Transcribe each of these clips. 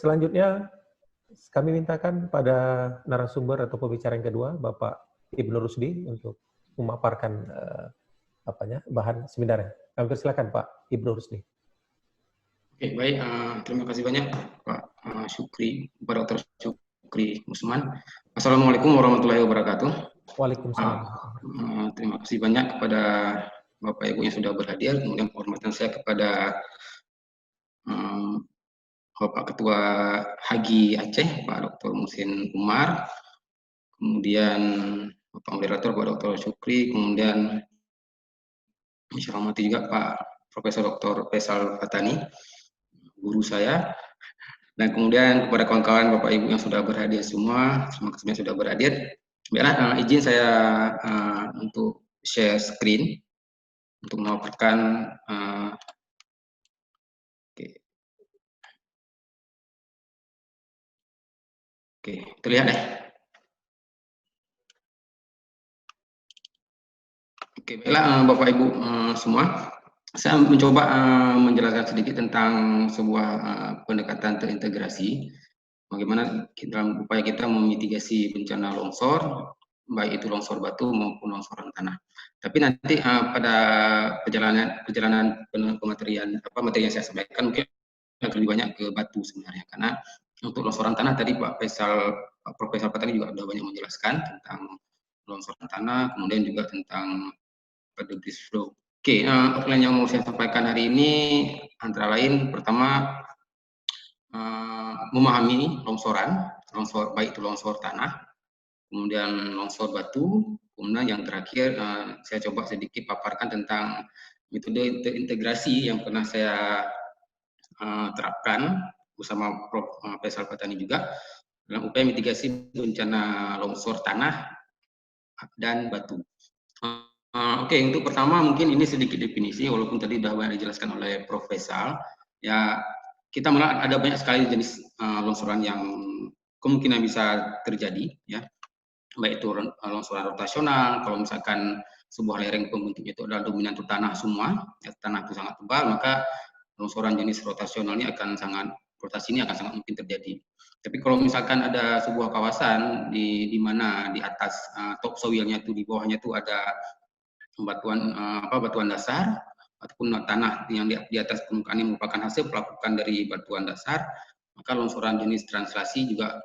selanjutnya kami mintakan pada narasumber atau pembicara yang kedua, Bapak Ibnu Rusdi, untuk memaparkan bahan seminarnya. Kami persilakan Pak Ibnu Rusdi. Oke, baik. Terima kasih banyak Pak Syukri, Pak Dr. Syukri Usman. Assalamualaikum warahmatullahi wabarakatuh. Waalaikumsalam. Terima kasih banyak kepada Bapak Ibu yang sudah berhadir. Kemudian penghormatan saya kepada Bapak Ketua Hagi Aceh, Pak Dr. Muhsin Umar, kemudian Bapak Moderator, Pak Dr. Syukri, kemudian saya hormati juga Pak Profesor Dr. Faisal Fatani, guru saya, dan kemudian kepada kawan-kawan Bapak Ibu yang sudah berhadir semua, terima kasih yang sudah berhadir. Biarlah izin saya untuk share screen untuk melaporkan. Oke, terlihat ya? Oke, baiklah Bapak Ibu semua, saya mencoba menjelaskan sedikit tentang sebuah pendekatan terintegrasi, bagaimana dalam upaya kita memitigasi bencana longsor, baik itu longsor batu maupun longsoran tanah. Tapi nanti pada perjalanan materi yang saya sampaikan mungkin lebih banyak ke batu sebenarnya, karena untuk longsoran tanah tadi Pak Profesor Fatani juga sudah banyak menjelaskan tentang longsoran tanah, kemudian juga tentang debris flow. Oke, outline yang mau saya sampaikan hari ini antara lain pertama memahami longsor baik itu longsor tanah, kemudian longsor batu, kemudian yang terakhir saya coba sedikit paparkan tentang metode terintegrasi yang pernah saya terapkan bersama Prof. Faisal Fatani juga dalam upaya mitigasi bencana longsor tanah dan batu. Oke, untuk pertama mungkin ini sedikit definisi, walaupun tadi sudah banyak dijelaskan oleh Prof. Faisal. Ya, kita melihat ada banyak sekali jenis longsoran yang kemungkinan bisa terjadi, ya. Baik itu longsoran rotasional, kalau misalkan sebuah lereng pembentuknya itu adalah dominan itu tanah semua, ya, tanah itu sangat tebal, maka longsoran jenis rotasional ini akan sangat mungkin terjadi. Tapi kalau misalkan ada sebuah kawasan di mana di atas topsoilnya itu, di bawahnya itu ada batuan dasar ataupun tanah yang di atas permukaan ini merupakan hasil pelapukan dari batuan dasar, maka longsoran jenis translasi juga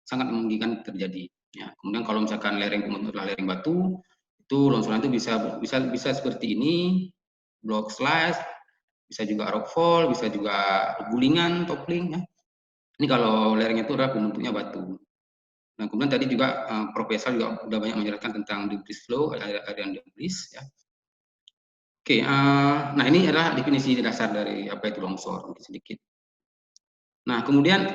sangat memungkinkan terjadi. Ya, kemudian kalau misalkan lereng pembentuk adalah lereng batu, itu longsoran itu bisa seperti ini, block slice, bisa juga rockfall, bisa juga gulingan, toppling. Ya. Ini kalau lereng itu adalah pembentuknya batu. Nah, kemudian tadi juga Profesor juga sudah banyak menjelaskan tentang debris flow, area debris. Ya. Oke, nah ini adalah definisi dasar dari apa itu longsor, sedikit. Nah, kemudian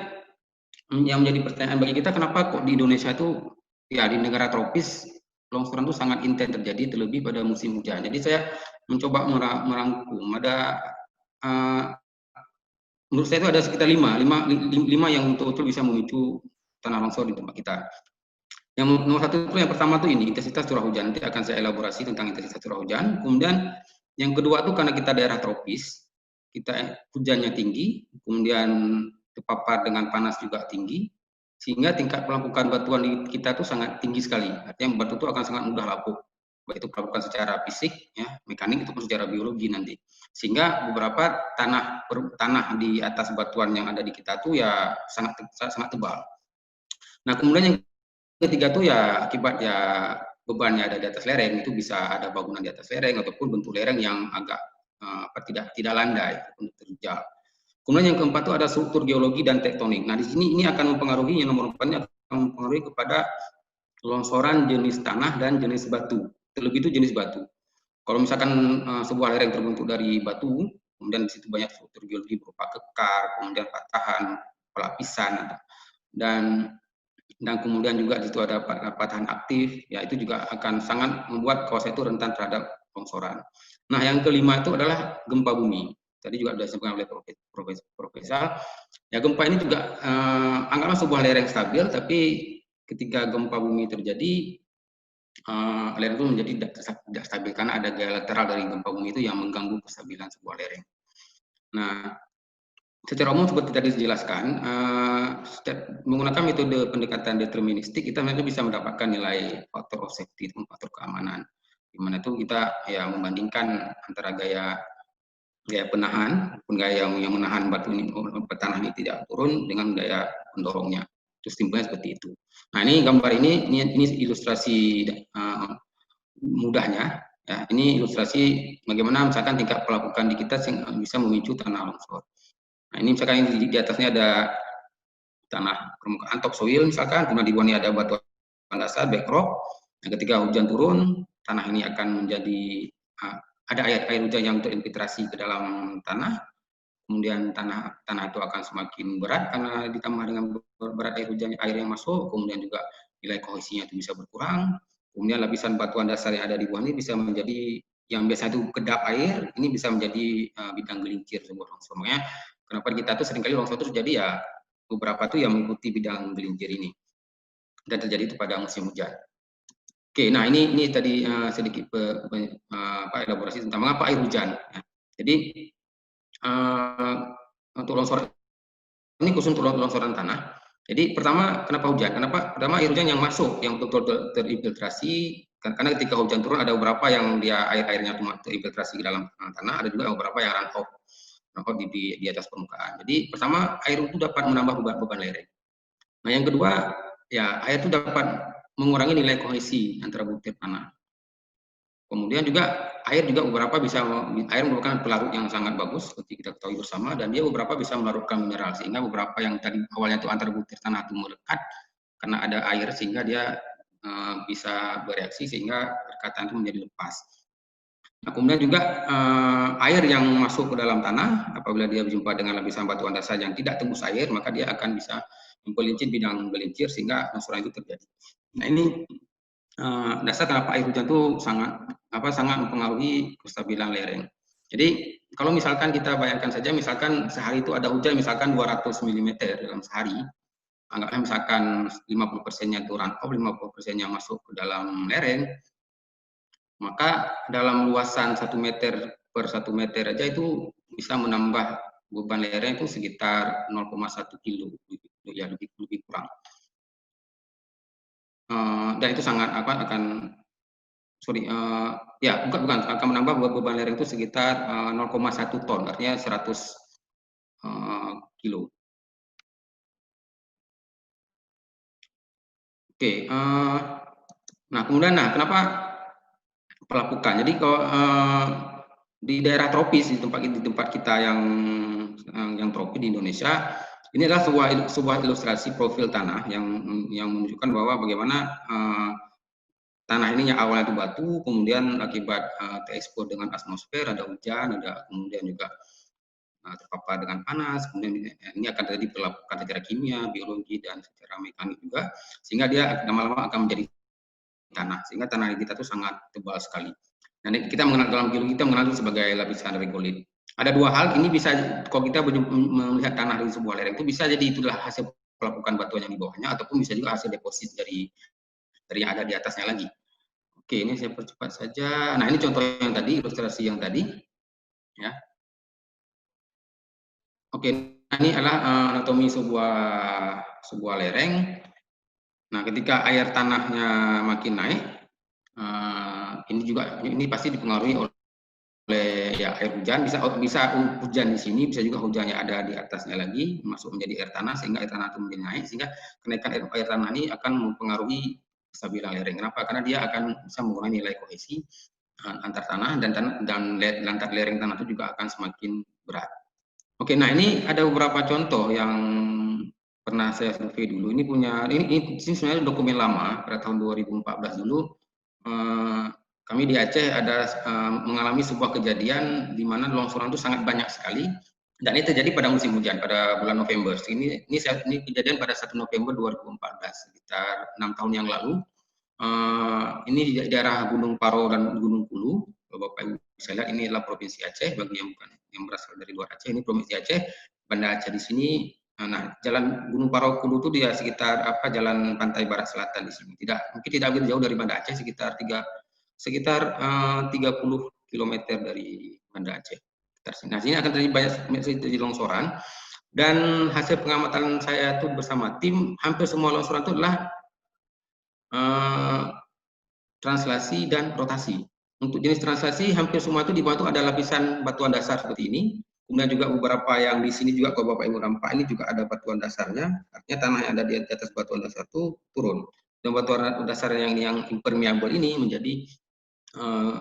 yang menjadi pertanyaan bagi kita, kenapa kok di Indonesia itu, ya di negara tropis, longsoran itu sangat intens terjadi, terlebih pada musim hujan. Jadi saya mencoba merangkum, menurut saya itu ada sekitar lima yang betul-betul bisa memicu tanah longsor di tempat kita. Yang nomor satu itu, yang pertama itu ini, intensitas curah hujan. Nanti akan saya elaborasi tentang intensitas curah hujan. Kemudian yang kedua itu karena kita daerah tropis, kita hujannya tinggi, kemudian terpapar dengan panas juga tinggi, sehingga tingkat pelampukan batuan di kita itu sangat tinggi sekali. Artinya batu itu akan sangat mudah lapuk, baik itu pelampukan secara fisik, ya, mekanik, ataupun secara biologi nanti. Sehingga beberapa tanah di atas batuan yang ada di kita itu ya sangat tebal. Nah, kemudian yang ketiga tuh ya akibat ya bebannya ada di atas lereng, itu bisa ada bangunan di atas lereng ataupun bentuk lereng yang agak tidak landai untuk terjal. Kemudian yang keempat itu ada struktur geologi dan tektonik. Nah, di sini ini akan mempengaruhi, yang nomor 4 akan mempengaruhi kepada longsoran jenis tanah dan jenis batu. Terlebih itu jenis batu. Kalau misalkan sebuah lereng terbentuk dari batu, kemudian di situ banyak struktur geologi berupa kekar, kemudian patahan, pelapisan, dan kemudian juga di situ ada patahan aktif, ya itu juga akan sangat membuat kawasan itu rentan terhadap longsoran. Nah, yang kelima itu adalah gempa bumi. Tadi juga sudah disampaikan oleh Profesor. Ya, gempa ini juga anggaplah sebuah lereng stabil, tapi ketika gempa bumi terjadi, lereng itu menjadi tidak stabil karena ada gaya lateral dari gempa bumi itu yang mengganggu kestabilan sebuah lereng. Nah, secara umum seperti tadi dijelaskan, menggunakan metode pendekatan deterministik kita memang bisa mendapatkan nilai faktor of safety, faktor keamanan. Di mana itu kita ya membandingkan antara gaya penahan, gaya yang menahan batu ini, tanah ini tidak turun dengan gaya pendorongnya. Itu simpelnya seperti itu. Nah, ini gambar ini ilustrasi mudahnya. Ya, ini ilustrasi bagaimana misalkan tingkat pelapukan di kita bisa memicu tanah longsor. Nah, ini misalkan di atasnya ada tanah permukaan topsoil misalkan, kemudian di bawahnya ada batuan dasar backrock. Nah, ketika hujan turun, tanah ini akan menjadi ada air hujan yang terinfiltrasi ke dalam tanah. Kemudian tanah itu akan semakin berat karena ditambah dengan berat air yang masuk, kemudian juga nilai kohesinya itu bisa berkurang. Kemudian lapisan batuan dasar yang ada di bawah ini bisa menjadi yang biasa itu kedap air, ini bisa menjadi bidang gelincir sebuah longsor. Makanya kenapa kita tuh seringkali longsor itu terjadi ya beberapa tuh yang mengikuti bidang gelincir ini dan terjadi itu pada musim hujan. Oke, nah ini tadi sedikit elaborasi tentang mengapa air hujan. Ya. Jadi untuk longsor ini khusus untuk longsoran tanah. Jadi pertama kenapa hujan? Pertama air hujan yang masuk yang betul-betul terinfiltrasi, karena ketika hujan turun ada beberapa yang dia airnya terinfiltrasi ke dalam tanah, ada juga beberapa yang run off di atas permukaan. Jadi pertama air itu dapat menambah beban lereng. Nah yang kedua ya air itu dapat mengurangi nilai kohesi antara butir tanah. Kemudian juga air merupakan pelarut yang sangat bagus seperti kita ketahui bersama, dan dia beberapa bisa melarutkan mineral sehingga beberapa yang tadi awalnya itu antar butir tanah itu melekat karena ada air sehingga dia bisa bereaksi sehingga rekatan itu menjadi lepas. Nah, kemudian juga air yang masuk ke dalam tanah apabila dia berjumpa dengan lapisan batuan dasar yang tidak tembus air, maka dia akan bisa mempelintir bidang gelincir sehingga longsoran itu terjadi. Nah ini dasar kenapa air hujan itu sangat mempengaruhi kestabilan lereng. Jadi kalau misalkan kita bayangkan saja, misalkan sehari itu ada hujan misalkan 200 mm dalam sehari, anggaplah misalkan 50%-nya itu run off, 50%-nya masuk ke dalam lereng, maka dalam luasan 1 meter per 1 meter aja itu bisa menambah beban lereng itu sekitar 0,1 kilo, ya lebih kurang. Dan itu sangat akan menambah beban lereng itu sekitar 0,1 ton, artinya 100 kilo. Oke, nah kemudian kenapa pelapukan? Jadi kalau di daerah tropis di tempat kita yang tropis di Indonesia, ini adalah sebuah ilustrasi profil tanah yang menunjukkan bahwa bagaimana tanah ini yang awalnya itu batu, kemudian akibat terekspos dengan atmosfer, ada hujan, ada kemudian juga terpapar dengan panas, kemudian ini akan terjadi pelapukan secara kimia, biologi, dan secara mekanik juga, sehingga dia lama-lama akan menjadi tanah, sehingga tanah kita itu sangat tebal sekali. Nah, kita mengenal dalam geologi kita mengenal itu sebagai lapisan regolit. Ada dua hal, ini bisa kalau kita melihat tanah di sebuah lereng itu bisa jadi itulah hasil pelapukan batuan yang di bawahnya, ataupun bisa juga hasil deposit dari yang ada di atasnya lagi. Oke, ini saya percepat saja. Nah, ini contoh yang tadi, ilustrasi yang tadi, ya. Oke, nah ini adalah anatomi sebuah lereng. Nah, ketika air tanahnya makin naik, ini pasti dipengaruhi oleh ya air hujan. Bisa hujan di sini, bisa juga hujannya ada di atasnya lagi, masuk menjadi air tanah sehingga air tanah itu menjadi naik, sehingga kenaikan air tanah ini akan mempengaruhi kestabilan lereng. Kenapa? Karena dia akan bisa mengurangi nilai kohesi antar tanah dan lantar lereng tanah itu juga akan semakin berat. Oke, nah ini ada beberapa contoh yang pernah saya survei dulu. Ini sebenarnya dokumen lama pada tahun 2014 dulu. Kami di Aceh ada mengalami sebuah kejadian di mana longsoran itu sangat banyak sekali, dan ini terjadi pada musim hujan pada bulan November. Ini kejadian pada 1 November 2014, sekitar 6 tahun yang lalu. Ini di daerah Gunung Paro dan Gunung Kulu. Bapak Ibu bisa lihat ini adalah Provinsi Aceh, bagi yang berasal dari luar Aceh, ini Provinsi Aceh, Banda Aceh di sini. Nah, jalan Gunung Paro Kulu itu dia sekitar jalan pantai barat selatan di sini. Mungkin tidak begitu jauh dari Banda Aceh, sekitar 30 km dari Banda Aceh. Nah, sini akan terjadi banyak longsoran. Dan hasil pengamatan saya itu bersama tim, hampir semua longsoran itu adalah translasi dan rotasi. Untuk jenis translasi, hampir semua itu di bawah itu ada lapisan batuan dasar seperti ini. Kemudian juga beberapa yang di sini juga, kalau Bapak Ibu nampak, ini juga ada batuan dasarnya. Artinya tanah yang ada di atas batuan dasar itu turun. Dan batuan dasar yang impermeable ini menjadi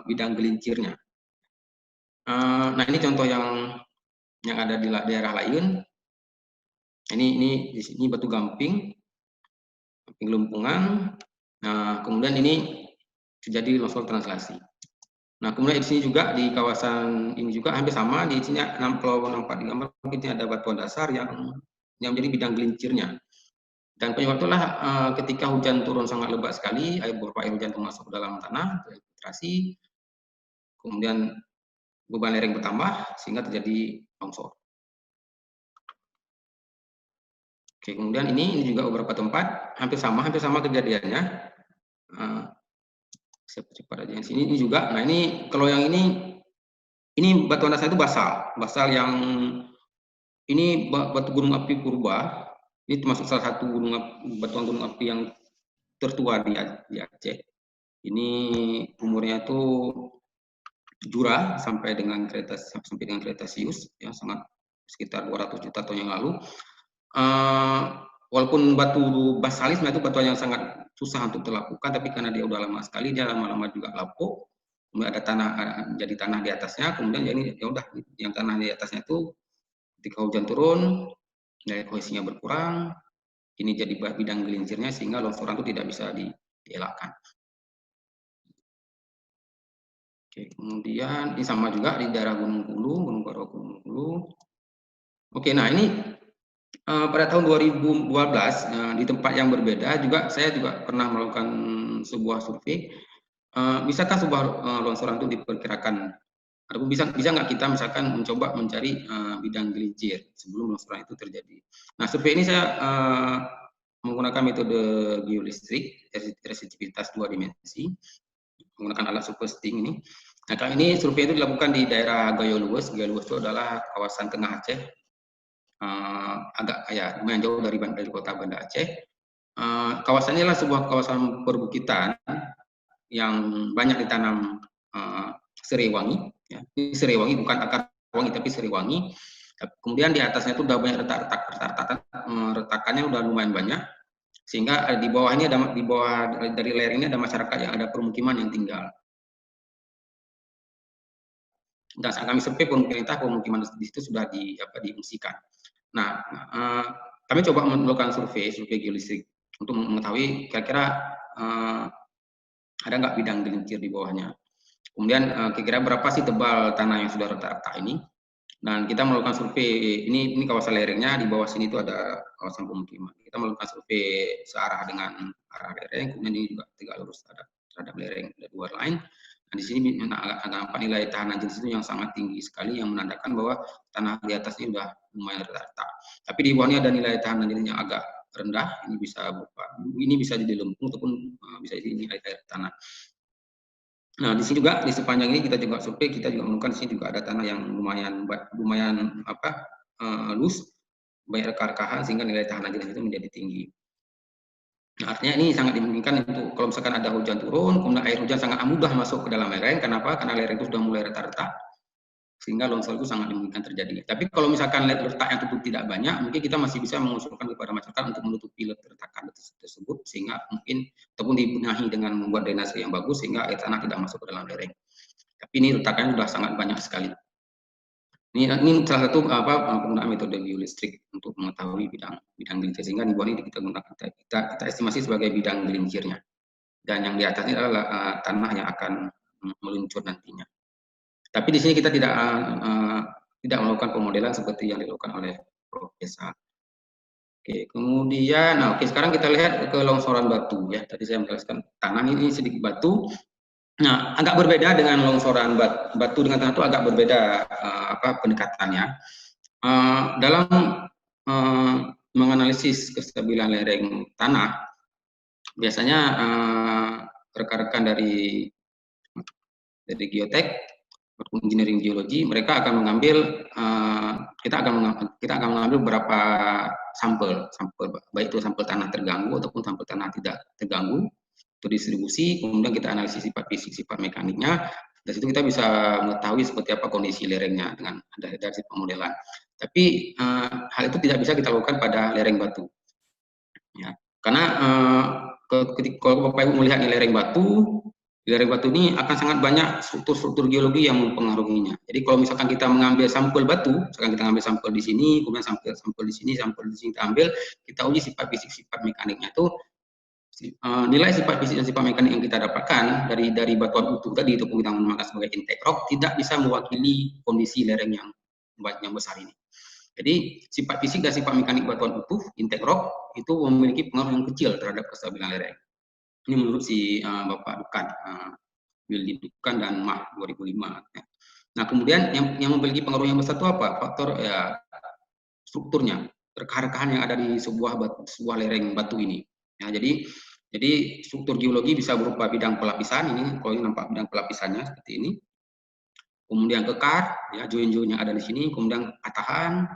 bidang gelincirnya. Nah, ini contoh yang ada di daerah lain. Ini di sini batu gamping lumpungan. Nah, kemudian ini terjadi longsor translasi. Nah, kemudian di sini juga di kawasan ini juga hampir sama. Di sini kalau nampak di gambar mungkin ada batuan dasar yang menjadi bidang gelincirnya. Dan penyebab itulah ketika hujan turun sangat lebat sekali, beberapa air hujan masuk ke dalam tanah, terfiltrasi, kemudian beban lereng bertambah sehingga terjadi longsor. Oke, kemudian ini juga beberapa tempat hampir sama kejadiannya. Saya cepat aja yang sini ini juga. Nah, ini kalau yang ini batuan dasar itu basal yang ini batu gunung api purba. Ini termasuk salah satu batuan gunung api yang tertua di Aceh. Ini umurnya itu Jura sampai dengan Kretasius, ya sangat sekitar 200 juta tahun yang lalu. Walaupun batu basalis itu batuan yang sangat susah untuk dilakukan, tapi karena dia udah lama sekali, dia lama-lama juga lapuk. Kemudian ada tanah, jadi tanah di atasnya. Kemudian jadi ya udah, yang tanah di atasnya itu ketika hujan turun, nilai kohesinya berkurang. Ini jadi bidang gelincirnya sehingga longsoran itu tidak bisa dielakkan. Oke, kemudian ini sama juga di daerah Gunung Kulu. Oke, nah ini pada tahun 2012 di tempat yang berbeda juga saya juga pernah melakukan sebuah survei. Bisakah sebuah longsoran itu diperkirakan? Ataupun bisa nggak kita misalkan mencoba mencari bidang gelincir sebelum longsoran itu terjadi? Nah, survei ini saya menggunakan metode geolistrik, resistitivitas 2 dimensi, menggunakan alat supersting ini. Nah, kali ini survei itu dilakukan di daerah Gayo Luwes. Gayo Luwes itu adalah kawasan tengah Aceh, agak lumayan jauh dari kota Banda Aceh. Kawasannya adalah sebuah kawasan perbukitan yang banyak ditanam serai wangi. Ya. Ini serai wangi, bukan akar wangi, tapi serai wangi. Kemudian di atasnya itu udah banyak retakannya udah lumayan banyak. Sehingga di bawahnya di bawah dari lereng ini ada masyarakat yang ada permukiman yang tinggal. Dan saat kami survei pemukiman di situ sudah diungsikan. Nah, kami coba melakukan survei geolistrik untuk mengetahui kira-kira ada nggak bidang gelincir di bawahnya. Kemudian kira-kira berapa sih tebal tanah yang sudah retak-retak ini. Dan kita melakukan survei, ini kawasan lerengnya, di bawah sini itu ada kawasan pemukiman. Kita melakukan survei searah dengan arah lereng, kemudian ini juga tegak lurus terhadap lereng, ada 2 line. Nah, di sini nampak nilai tahanan jenis itu yang sangat tinggi sekali, yang menandakan bahwa tanah di atasnya sudah lumayan retak. Tapi di bawahnya ada nilai tahanan jenis yang agak rendah, ini bisa jadi lempung ataupun bisa jadi nilai air tanah. Nah, di sini juga di sepanjang ini kita juga survei, kita juga menemukan di sini juga ada tanah yang lumayan loose, banyak reka-rekahan sehingga nilai tahanan jenis itu menjadi tinggi. Nah, artinya ini sangat dimungkinkan untuk kalau misalkan ada hujan turun, kemudian air hujan sangat mudah masuk ke dalam lereng. Kenapa? Karena lereng itu sudah mulai retak-retak, sehingga longsor itu sangat dimungkinkan terjadi. Tapi kalau misalkan letaknya itu tidak banyak, mungkin kita masih bisa mengusulkan kepada masyarakat untuk menutupi retakan tersebut, sehingga mungkin ataupun dibenahi dengan membuat drainase yang bagus sehingga air tanah tidak masuk ke dalam lereng. Tapi ini retakannya sudah sangat banyak sekali. Ini salah satu penggunaan metode geolistrik untuk mengetahui bidang gelincir, sehingga di bawah ini kita estimasi sebagai bidang gelincirnya. Dan yang di atasnya adalah tanah yang akan meluncur nantinya. Tapi di sini kita tidak melakukan pemodelan seperti yang dilakukan oleh Prof. Esa. Oke, kemudian, sekarang kita lihat ke longsoran batu ya. Tadi saya menjelaskan tanah ini sedikit batu. Nah, agak berbeda dengan longsoran batu dengan tanah itu agak berbeda pendekatannya. Dalam menganalisis kestabilan lereng tanah, biasanya rekan-rekan dari geotek engineering geologi, mereka akan mengambil kita akan mengambil beberapa sampel, baik itu sampel tanah terganggu ataupun sampel tanah tidak terganggu untuk distribusi, kemudian kita analisis sifat fisik, sifat mekaniknya. Dari situ kita bisa mengetahui seperti apa kondisi lerengnya dengan dari pemodelan. Tapi hal itu tidak bisa kita lakukan pada lereng batu, ya. Karena kalau Bapak Ibu melihat lereng batu, di lereng batu ini akan sangat banyak struktur-struktur geologi yang mempengaruhinya. Jadi kalau misalkan kita mengambil sampel batu, misalkan kita ambil sampel di sini, kemudian sampel di sini, sampel di sini kita ambil, kita uji sifat fisik, sifat mekaniknya itu nilai sifat fisik dan sifat mekanik yang kita dapatkan dari batuan utuh tadi itu kita menamakan sebagai intake rock tidak bisa mewakili kondisi lereng yang besar ini. Jadi sifat fisik dan sifat mekanik batuan utuh intake rock itu memiliki pengaruh yang kecil terhadap kestabilan lereng. Ini menurut si Bapak Dukan, Willy Dukan dan Mah 2005. Ya. Nah kemudian yang memiliki pengaruh yang besar itu apa? Faktor ya strukturnya, rekahan-rekahan yang ada di sebuah lereng batu ini. Ya, jadi struktur geologi bisa berupa bidang pelapisan ini, kalau ini nampak bidang pelapisannya seperti ini. Kemudian kekar, ya join-join yang ada di sini, kemudian patahan,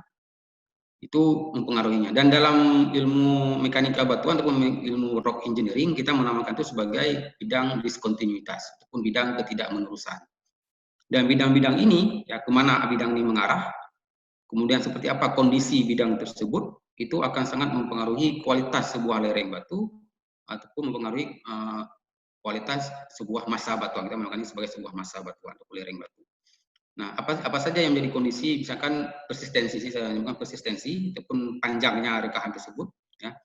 itu mempengaruhinya. Dan dalam ilmu mekanika batuan ataupun ilmu rock engineering, kita menamakan itu sebagai bidang diskontinuitas ataupun bidang ketidakmenerusan. Dan bidang-bidang ini, ya kemana bidang ini mengarah, kemudian seperti apa kondisi bidang tersebut, itu akan sangat mempengaruhi kualitas sebuah lereng batu ataupun mempengaruhi kualitas sebuah massa batuan. Kita menamakan ini sebagai sebuah massa batuan atau lereng batu. Nah, apa saja yang menjadi kondisi, misalkan persistensi, saya menyebutkan persistensi, ataupun panjangnya rekahan tersebut, ya,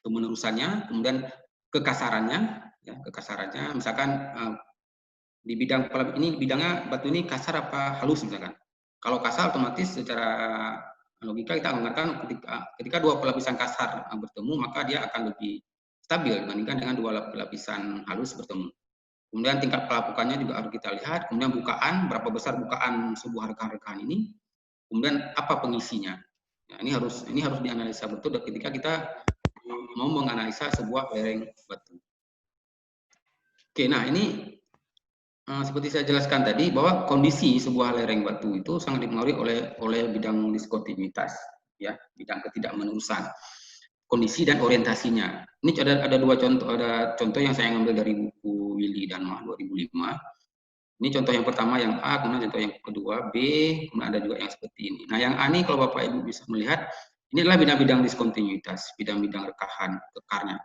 kemenerusannya, kemudian kekasarannya, ya, misalkan di bidang ini bidangnya batu ini kasar apa halus misalkan. Kalau kasar otomatis secara logika kita mengatakan ketika dua pelapisan kasar bertemu maka dia akan lebih stabil dibandingkan dengan dua lapisan halus bertemu. Kemudian tingkat pelapukannya juga harus kita lihat, kemudian bukaan, berapa besar bukaan sebuah rekahan-rekahan ini, kemudian apa pengisinya. Nah, ini harus dianalisa betul ketika kita mau menganalisa sebuah lereng batu. Oke, nah ini seperti saya jelaskan tadi bahwa kondisi sebuah lereng batu itu sangat dipengaruhi oleh bidang diskontinuitas, ya, bidang ketidakmenerusan. Kondisi dan orientasinya. Ini ada dua contoh, ada contoh yang saya ambil dari buku Willy dan Mah 2005. Ini contoh yang pertama yang A, kemudian contoh yang kedua B, kemudian ada juga yang seperti ini. Nah yang A ini kalau Bapak Ibu bisa melihat, ini adalah bidang-bidang diskontinuitas, bidang-bidang rekahan, kekarnya.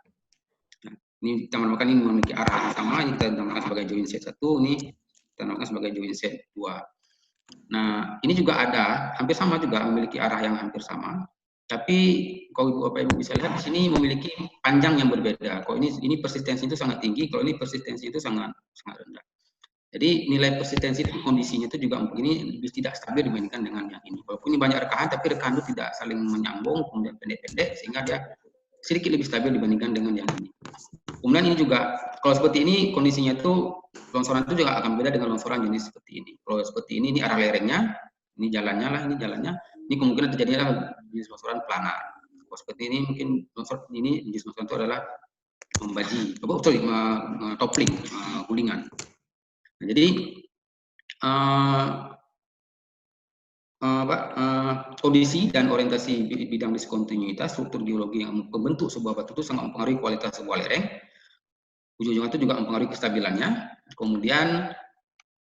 Nah, ini kita menamakan ini memiliki arah yang sama, ini kita namakan sebagai join set 1, ini kita namakan sebagai join set 2. Nah ini juga ada, hampir sama juga, memiliki arah yang hampir sama. Tapi kalau Bapak Ibu bisa lihat di sini memiliki panjang yang berbeda. Kalau ini persistensi itu sangat tinggi, kalau ini persistensi itu sangat rendah. Jadi nilai persistensi dan kondisinya itu juga ini lebih tidak stabil dibandingkan dengan yang ini. Walaupun ini banyak rekahan, tapi rekahan itu tidak saling menyambung, kemudian pendek-pendek, sehingga dia sedikit lebih stabil dibandingkan dengan yang ini. Kemudian ini juga, kalau seperti ini kondisinya itu, longsoran itu juga akan beda dengan longsoran jenis seperti ini. Kalau seperti ini arah lerengnya, ini jalannya lah, ini jalannya. Ini kemungkinan terjadinya jenis longsoran planar. Kalau seperti ini mungkin longsor ini jenis longsoran itu adalah toppling, gulingan. Nah, jadi kondisi dan orientasi bidang diskontinuitas, struktur geologi yang membentuk sebuah batu itu sangat mempengaruhi kualitas sebuah lereng. Ujung-ujungnya itu juga mempengaruhi kestabilannya. Kemudian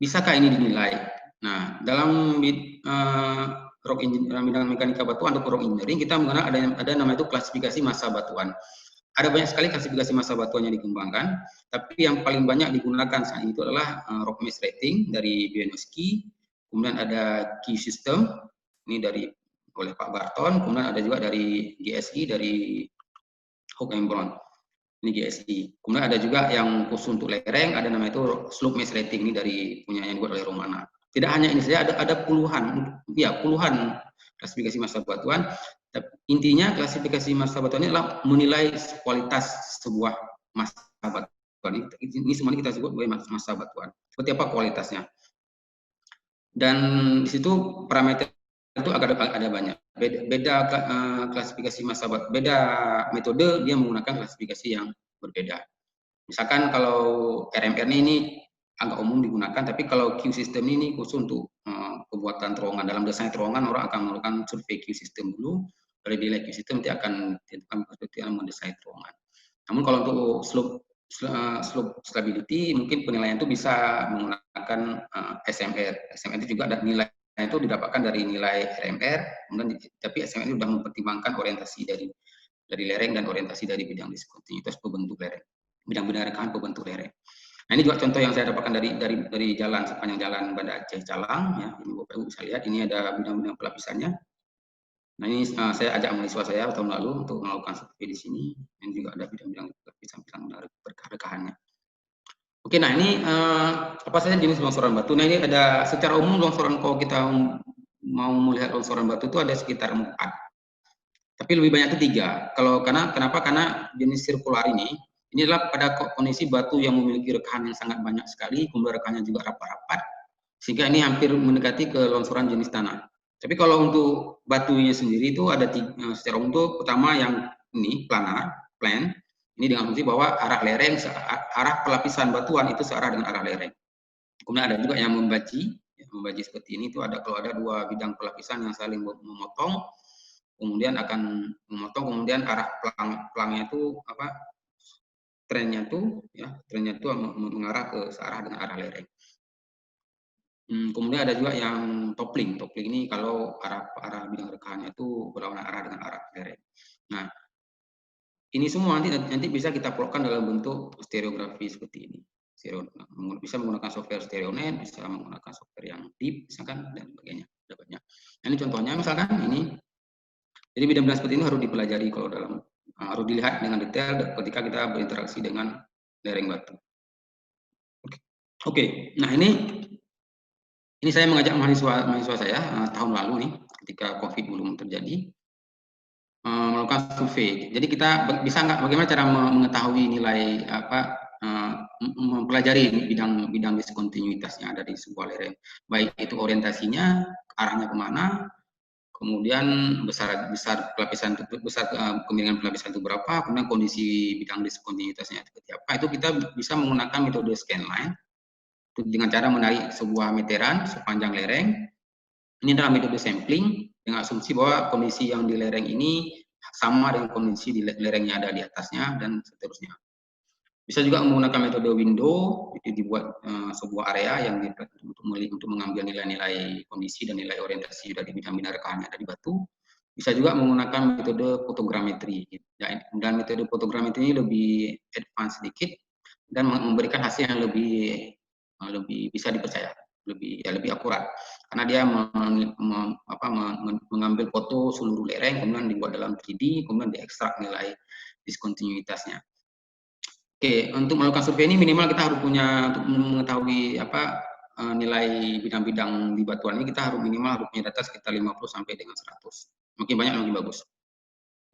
bisakah ini dinilai? Nah, dalam bidang mekanika batuan atau rock engineering kita mengenal ada nama itu klasifikasi massa batuan. Ada banyak sekali klasifikasi massa batuan yang dikembangkan, tapi yang paling banyak digunakan saat itu adalah rock mass rating dari Bianowski, kemudian ada key system ini oleh Pak Barton, kemudian ada juga dari GSI dari Hook and Brown. Ini GSI. Kemudian ada juga yang khusus untuk lereng, ada nama itu slope mass rating ini dari punya yang dibuat oleh Romana. Tidak hanya ini saja, ada puluhan klasifikasi massa batuan. Intinya klasifikasi massa batuan ini adalah menilai kualitas sebuah massa batuan. Ini semuanya kita sebut sebagai massa batuan. Seperti apa kualitasnya? Dan di situ parameter itu ada banyak. Beda klasifikasi massa batuan, beda metode dia menggunakan klasifikasi yang berbeda. Misalkan kalau RMR ini agak umum digunakan, tapi kalau Q system ini khusus untuk pembuatan terowongan. Dalam desain terowongan orang akan melakukan survei Q system dulu, dari nilai Q system nanti akan ditentukan perspektif mendesain terowongan. Namun kalau untuk slope stability mungkin penilaian itu bisa menggunakan SMR. SMR itu juga ada nilai itu didapatkan dari nilai RMR, kemudian tapi SMR ini sudah mempertimbangkan orientasi dari lereng dan orientasi dari bidang diskontinuitas pembentuk lereng, bidang-bidang rekahan pembentuk lereng. Nah, ini juga contoh yang saya dapatkan dari jalan sepanjang jalan Banda Aceh Calang, ya. Ini Bapak Ibu bisa lihat, ini ada bidang-bidang pelapisannya. Nah, ini saya ajak mahasiswa saya tahun lalu untuk melakukan survei di sini. Ini juga ada bidang-bidang pelapisan-pelapisan rekahannya. Oke, nah ini apa saja jenis longsoran batu? Nah, ini ada secara umum longsoran, kalau kita mau melihat longsoran batu itu ada sekitar 4. Tapi lebih banyak itu 3. Kenapa? Karena jenis sirkular ini adalah pada kondisi batu yang memiliki rekahan yang sangat banyak sekali, kemudian rekahannya juga rapat-rapat, sehingga ini hampir mendekati ke longsoran jenis tanah. Tapi kalau untuk batunya sendiri itu ada secara umum. Pertama yang ini plan, ini dengan fungsi bahwa arah lereng, arah pelapisan batuan itu searah dengan arah lereng. Kemudian ada juga yang membaji seperti ini, itu ada kalau ada 2 bidang pelapisan yang saling memotong, kemudian akan memotong, kemudian arah pelangnya itu trennya itu mengarah ke searah dengan arah lereng. Kemudian ada juga yang toppling ini kalau arah bidang rekahannya itu berlawanan arah dengan arah lereng. Nah, ini semua nanti bisa kita plotkan dalam bentuk stereografi seperti ini. Bisa menggunakan software StereoNet, bisa menggunakan software yang deep, misalkan, dan sebagainya. Dapatnya. Nah, ini contohnya misalkan ini. Jadi bidang-bidang seperti ini harus dipelajari kalau harus dilihat dengan detail ketika kita berinteraksi dengan lereng batu. Oke. Nah ini saya mengajak mahasiswa saya tahun lalu nih, ketika COVID belum terjadi, melakukan survei. Jadi kita bisa nggak, bagaimana cara mengetahui nilai mempelajari bidang diskontinuitas yang ada di sebuah lereng, baik itu orientasinya, arahnya kemana, kemudian besar pelapisan, kemiringan pelapisan itu berapa, kemudian kondisi bidang diskontinuitasnya seperti apa. Itu kita bisa menggunakan metode scanline dengan cara menarik sebuah meteran sepanjang lereng. Ini adalah metode sampling dengan asumsi bahwa kondisi yang di lereng ini sama dengan kondisi di lereng yang ada di atasnya, dan seterusnya. Bisa juga menggunakan metode window, itu dibuat sebuah area yang untuk mengambil nilai-nilai kondisi dan nilai orientasi dari bidang-bidang rekahan yang ada di batu. Bisa juga menggunakan metode fotogrametri. Dan metode fotogrametri ini lebih advance sedikit dan memberikan hasil yang lebih bisa dipercaya, lebih akurat, karena dia mengambil foto seluruh lereng, kemudian dibuat dalam 3D, kemudian diekstrak nilai diskontinuitasnya. Oke, untuk melakukan survei ini minimal kita harus punya, untuk mengetahui nilai bidang-bidang di batuan ini, kita minimal harus punya data sekitar 50 sampai dengan 100. Makin banyak makin bagus.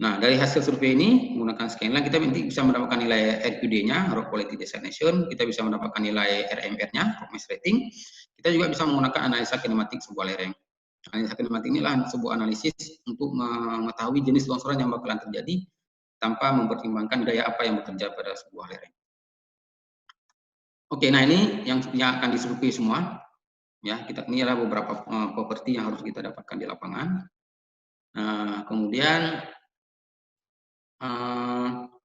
Nah, dari hasil survei ini menggunakan scanline kita nanti bisa mendapatkan nilai RQD-nya, Rock Quality Designation, kita bisa mendapatkan nilai RMR-nya, Rock Mass Rating. Kita juga bisa menggunakan analisa kinematik sebuah lereng. Analisa kinematik inilah sebuah analisis untuk mengetahui jenis longsoran yang bakalan terjadi tanpa mempertimbangkan gaya apa yang bekerja pada sebuah lereng. Oke, nah ini yang akan disurvei semua. Ya, ini adalah beberapa properti yang harus kita dapatkan di lapangan. Nah, kemudian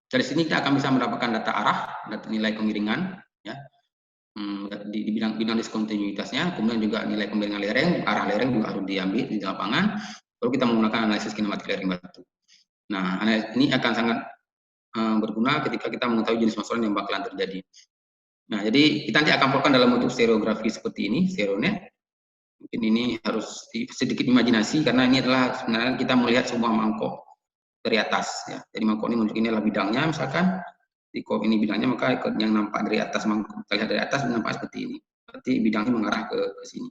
dari sini kita akan bisa mendapatkan data arah, data nilai kemiringan, ya, di bidang diskontinuitasnya, kemudian juga nilai kemiringan lereng, arah lereng juga harus diambil di lapangan, lalu kita menggunakan analisis kinematik lereng batu. Nah, ini akan sangat berguna ketika kita mengetahui jenis longsoran yang bakalan terjadi. Nah, jadi kita nanti akan plotkan dalam bentuk stereografi seperti ini, StereoNet. Mungkin ini harus sedikit imajinasi, karena ini adalah sebenarnya kita melihat sebuah mangkok dari atas, ya. Jadi mangkok ini menunjukkan inilah bidangnya, misalkan di ini bidangnya, maka yang nampak dari atas mangkok, kita lihat dari atas nampak seperti ini. Berarti bidangnya mengarah ke sini,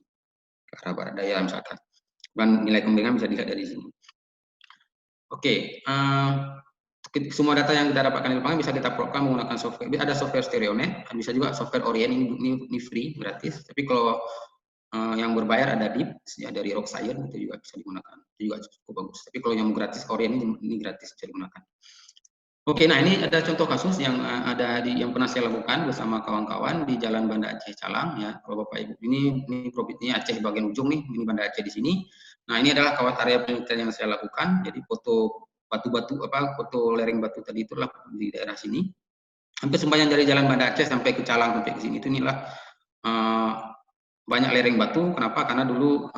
ke arah barat daya misalkan. Dan nilai kemiringan bisa dilihat dari sini. Oke, semua data yang kita dapatkan di lapangan bisa kita plotkan menggunakan software. Ada software StereoNet, bisa juga software Orient, ini free, gratis. Tapi kalau yang berbayar ada DIP, ya, dari Rock Science, itu juga bisa digunakan, itu juga cukup bagus. Tapi kalau yang gratis Orient ini gratis bisa digunakan. Oke, nah ini ada contoh kasus yang yang pernah saya lakukan bersama kawan-kawan di Jalan Banda Aceh Calang ya, kalau Bapak Ibu. Ini provinsi Aceh bagian ujung nih, ini Banda Aceh di sini. Nah, ini adalah kawat area penelitian yang saya lakukan. Jadi foto batu-batu foto lereng batu tadi itulah di daerah sini. Hampir sepanjang dari Jalan Banda Aceh sampai ke Calang sampai ke sini itu inilah banyak lereng batu. Kenapa? Karena dulu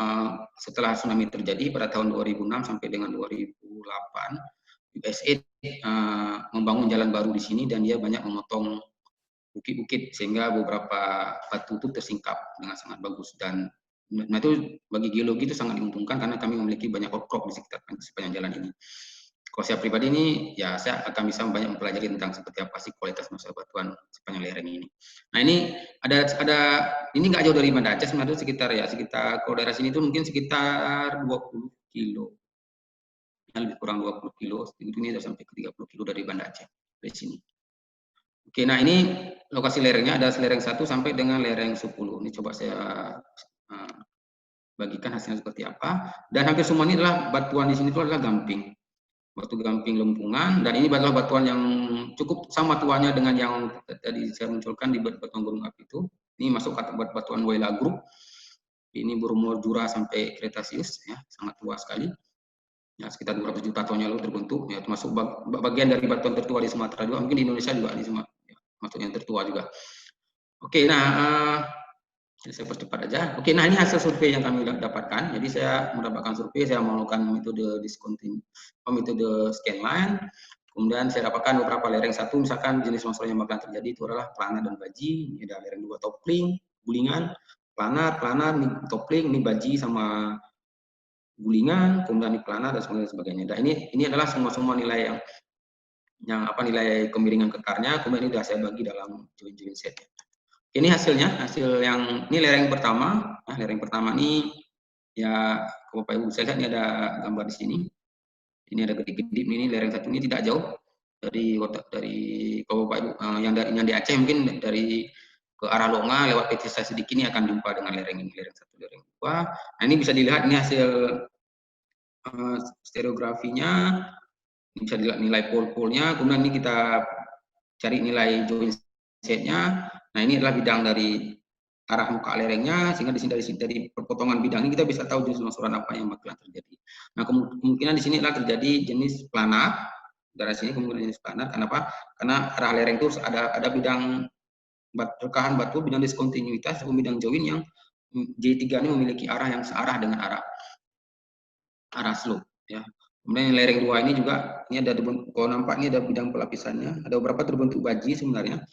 setelah tsunami terjadi pada tahun 2006 sampai dengan 2008, USA membangun jalan baru di sini dan dia banyak memotong bukit-bukit sehingga beberapa batu itu tersingkap dengan sangat bagus. Dan nah itu bagi geologi itu sangat diuntungkan karena kami memiliki banyak outcrop di sepanjang jalan ini. Kalau saya pribadi ini, ya saya akan bisa banyak mempelajari tentang seperti apa sih kualitas masa batuan sepanjang lereng ini. Nah ini ini nggak jauh dari Banda Aceh sebenarnya, sekitar kalau daerah sini itu mungkin sekitar 20 kilo, lebih kurang 20 kilo, ini sudah sampai ke 30 kilo dari Banda Aceh dari sini. Oke, nah ini lokasi lerengnya ada lereng 1 sampai dengan lereng 10. Ini coba saya bagikan hasilnya seperti apa. Dan hampir semua ini adalah batuan di sini itu adalah gamping. Batu gamping lempungan, dan ini adalah batuan yang cukup sama tuanya dengan yang tadi saya munculkan di batuan gunung api itu. Ini masuk kategori batuan Waila Group. Ini berumur Jura sampai Kretasius, ya, sangat tua sekali. Ya, sekitar 200 juta tahun yang lalu terbentuk, ya, termasuk bagian dari batuan tertua di Sumatera juga, mungkin di Indonesia juga, ya, masuk yang tertua juga. Oke, nah saya percepat aja. Oke, nah ini hasil survei yang kami dapatkan. Jadi saya mendapatkan survei, saya melakukan metode metode scanline. Kemudian saya dapatkan beberapa lereng. Satu, misalkan jenis longsor yang bakalan terjadi itu adalah planar dan baji. Ini ada lereng 2 topling, gulingan, planar, ini topling, ini baji sama gulingan, kemudian ini planar dan sebagainya. Dan ini adalah semua nilai nilai kemiringan kekarnya. Kemudian ini sudah saya bagi dalam join set. Ini hasilnya, ini lereng pertama. Nah, lereng pertama ini ya, kalau Bapak Ibu saya lihat ini ada gambar di sini. Ini ada kedip-kedip, ini lereng 1 ini tidak jauh dari kalau Bapak Ibu yang di Aceh mungkin dari ke arah Longa lewat PT sedikit ini akan jumpa dengan lereng ini, lereng 1, lereng 2. Nah, ini bisa dilihat ini hasil stereografinya. Ini bisa dilihat nilai pol-polnya, kemudian ini kita cari nilai join setnya. Nah, ini adalah bidang dari arah muka lerengnya, sehingga di sini dari perpotongan bidang ini kita bisa tahu jenis longsoran apa yang bakalan terjadi. Nah, kemungkinan di sini adalah terjadi jenis planar. Dari sini kemungkinan jenis planar. Kenapa? Karena arah lereng itu ada bidang rekahan batu, bidang diskontinuitas, bidang join yang J3 ini memiliki arah yang searah dengan arah slope, ya. Kemudian lereng 2 ini juga, ini ada, kalau nampak ini ada bidang pelapisannya, ada beberapa terbentuk baji sebenarnya.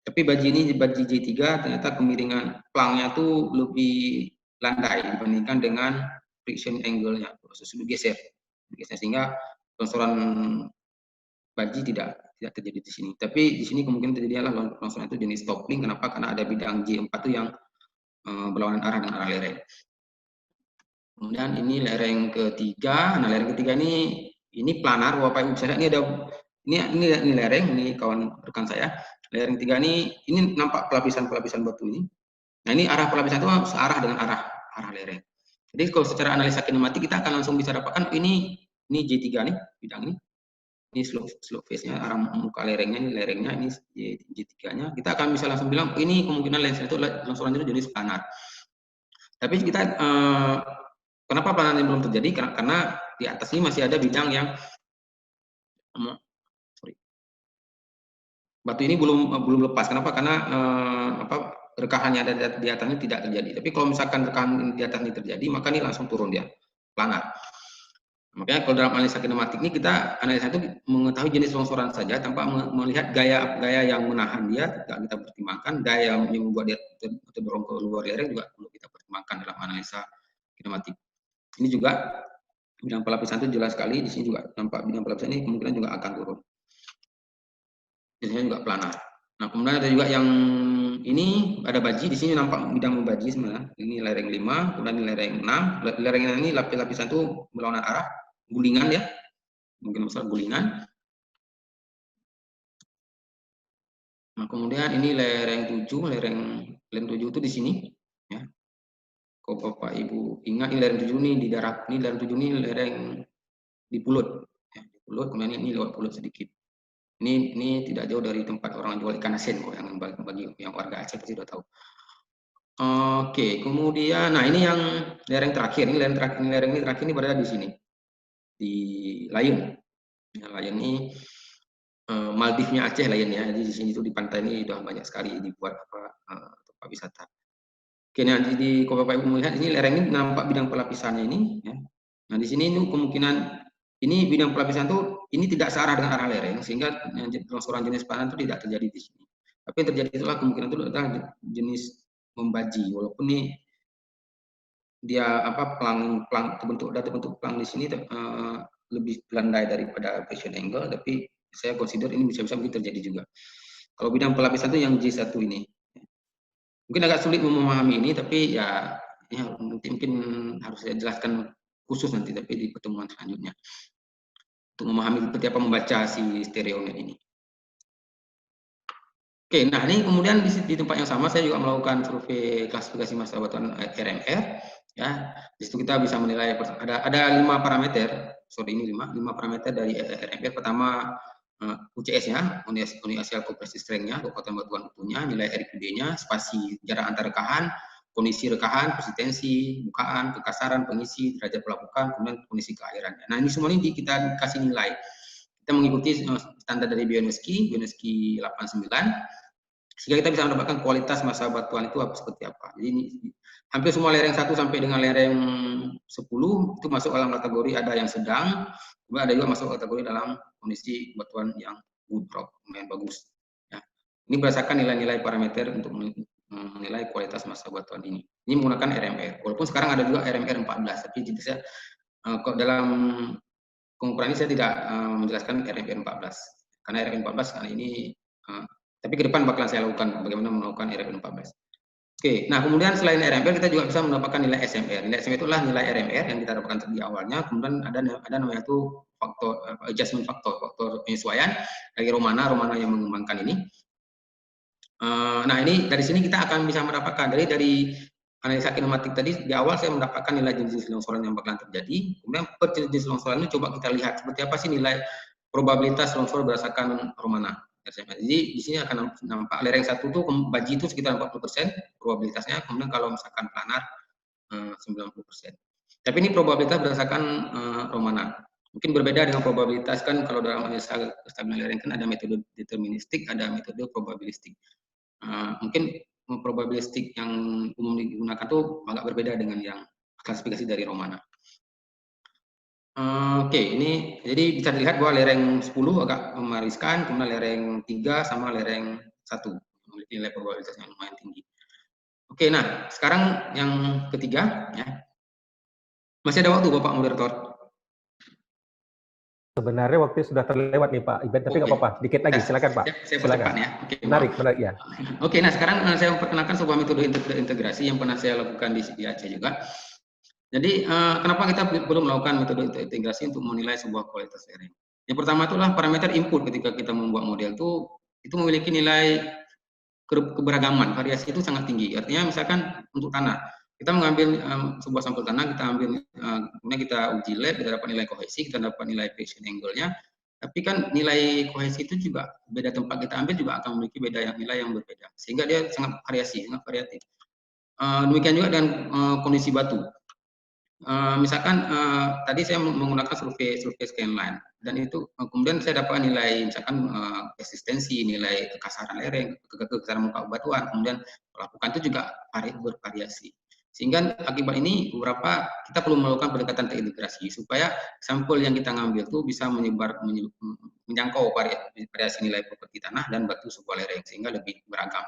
Tapi baji J3 ternyata kemiringan plangnya itu lebih landai dibandingkan dengan friction angle-nya, proses bergeser, sehingga longsoran baji tidak terjadi di sini. Tapi di sini kemungkinan terjadi adalah longsoran itu jenis toppling. Kenapa? Karena ada bidang J4 itu yang berlawanan arah dengan arah lereng. Kemudian ini lereng ketiga. Nah, lereng ketiga ini planar. Bapak Ibu bisa lihat ini lereng, ini kawan rekan saya. Lereng ketiga ini nampak pelapisan batu ini. Nah, ini arah pelapisan itu searah dengan arah lereng. Jadi kalau secara analisa kinematik kita akan langsung bisa dapatkan ini J3 nih, bidang ini. Ini slope face-nya, arah muka lerengnya, ini J3-nya. Kita akan bisa langsung bilang ini kemungkinan lensnya itu longsoran itu jenis planar. Tapi kita kenapa planar ini belum terjadi? Karena di atas ini masih ada bidang yang batu ini belum lepas. Kenapa? Karena rekahannya ada di atasnya tidak terjadi. Tapi kalau misalkan rekahan di atas ini terjadi, maka ini langsung turun dia, planar. Makanya kalau dalam analisa kinematik ini kita analisa itu mengetahui jenis longsoran saja tanpa melihat gaya yang menahan dia, tidak kita pertimbangkan. Gaya yang membuat dia terdorong ke luar lereng juga perlu kita pertimbangkan dalam analisa kinematik. Ini juga bidang pelapisan itu jelas sekali. Di sini juga nampak bidang pelapisan ini kemungkinan juga akan turun. Biasanya juga planar. Nah, kemudian ada juga yang ini ada baji. Di sini nampak bidang baji sebenarnya. Ini lereng 5, kemudian ini lereng 6. Lereng ini lapisan itu berlawanan arah, gulingan ya. Mungkin besar gulingan. Nah, kemudian ini lereng 7, lereng 7 itu di sini ya. Kalau Bapak Ibu ingat ini lereng 7 ini di darat, ini lereng 7 ini lereng di pulut ya, di pulut, kemudian ini lewat pulut sedikit. Ini tidak jauh dari tempat orang jual ikan asin kok, yang bagi yang warga Aceh pasti sudah tahu. Oke, kemudian, nah ini yang lereng terakhir, ini lereng ini terakhir ini berada di sini, di Layun. Ya, Layun ini Maldivnya Aceh Layun ya. Jadi di sini tuh di pantai ini sudah banyak sekali dibuat tempat wisata. Oke, nah di kalau Bapak Ibu melihat ini lereng ini nampak bidang pelapisannya ini. Ya. Nah di sini itu kemungkinan ini bidang pelapisan tuh ini tidak searah dengan arah lereng sehingga longsoran jenis padan itu tidak terjadi di sini. Tapi yang terjadi itulah kemungkinan itu adalah jenis membaji, walaupun ini dia terbentuk pelang di sini lebih landai daripada pressure angle, tapi saya consider ini bisa-bisa mungkin terjadi juga. Kalau bidang pelapisan itu yang J1 ini. Mungkin agak sulit memahami ini, tapi ya mungkin harus saya jelaskan khusus nanti, tapi di pertemuan selanjutnya. Untuk memahami seperti apa membaca si stereonet ini. Oke, nah ini kemudian di tempat yang sama saya juga melakukan survei klasifikasi massa batuan RMR. Ya, di situ kita bisa menilai ada 5 parameter. Sorry, ini 5 parameter dari RMR. Pertama UCS-nya, Uniaxial Compressive Strength-nya, kekuatan batuan utuhnya, nilai RQD-nya, spasi jarak antar rekahan, kondisi rekahan, persistensi, bukaan, kekasaran, pengisi, derajat pelapukan, kemudian kondisi keairannya. Nah ini semua ini kita kasih nilai. Kita mengikuti standar dari Bioneski 89, sehingga kita bisa mendapatkan kualitas massa batuan itu seperti apa. Jadi ini, hampir semua lereng 1 sampai dengan lereng 10 itu masuk dalam kategori ada yang sedang, kemudian ada juga masuk kategori dalam kondisi batuan yang good rock, lumayan bagus. Ya. Ini berdasarkan nilai-nilai parameter untuk menilai kualitas massa batuan ini. Ini menggunakan RMR. Walaupun sekarang ada juga RMR 14, tapi jadi saya dalam pengukuran ini saya tidak menjelaskan RMR 14. Karena RMR 14 kali ini tapi ke depan bakalan saya lakukan bagaimana melakukan RMR 14. Oke, nah kemudian selain RMR kita juga bisa mendapatkan nilai SMR. Nilai SMR itulah nilai RMR yang kita dapatkan di awalnya. Kemudian ada namanya itu faktor adjustment faktor penyesuaian dari Romana yang mengembangkan ini. Nah ini dari sini kita akan bisa mendapatkan dari analisa kinematik tadi di awal saya mendapatkan nilai jenis longsoran yang bakalan terjadi. Kemudian per jenis longsoran ini coba kita lihat seperti apa sih nilai probabilitas longsor berdasarkan Romana. Jadi di sini akan nampak lereng 1 tuh baji itu sekitar 40% probabilitasnya, kemudian kalau misalkan planar 90%. Tapi ini probabilitas berdasarkan Romana. Mungkin berbeda dengan probabilitas kan kalau dalam analisa kestabilan lereng kan ada metode deterministik, ada metode probabilistik. Mungkin probabilistik yang umum digunakan tuh agak berbeda dengan yang klasifikasi dari Romana. Oke, ini jadi bisa dilihat bahwa lereng 10 agak memariskan, kemudian lereng 3 sama lereng 1 memiliki nilai probabilitas yang lumayan tinggi. Oke, nah sekarang yang ketiga ya. Masih ada waktu Bapak Moderator? Sebenarnya waktu sudah terlewat nih Pak Iben, tapi nggak apa-apa, dikit lagi, silakan Pak. Saya percepat ya. Oke, menarik ya. Oke, nah sekarang saya memperkenalkan sebuah metode integrasi yang pernah saya lakukan di Aceh juga. Jadi kenapa kita perlu melakukan metode integrasi untuk menilai sebuah kualitas lereng? Yang pertama itulah parameter input ketika kita membuat model itu memiliki nilai keberagaman, variasi itu sangat tinggi. Artinya misalkan untuk tanah, kita mengambil sebuah sampel tanah, kita ambil, kemudian kita uji lab, kita dapat nilai kohesi, kita dapat nilai friction angle-nya, tapi kan nilai kohesi itu juga beda tempat kita ambil juga akan memiliki nilai yang berbeda, sehingga dia sangat variatif. Demikian juga dengan kondisi batu. Misalkan tadi saya menggunakan survei scanline dan itu kemudian saya dapat nilai misalkan resistensi, nilai kekasaran lereng, kekasaran muka batuan, kemudian pelapukan itu juga bervariasi. Sehingga akibat ini beberapa kita perlu melakukan pendekatan terintegrasi supaya sampel yang kita ngambil itu bisa menjangkau variasi nilai properti tanah dan batu sebuah lereng sehingga lebih beragam.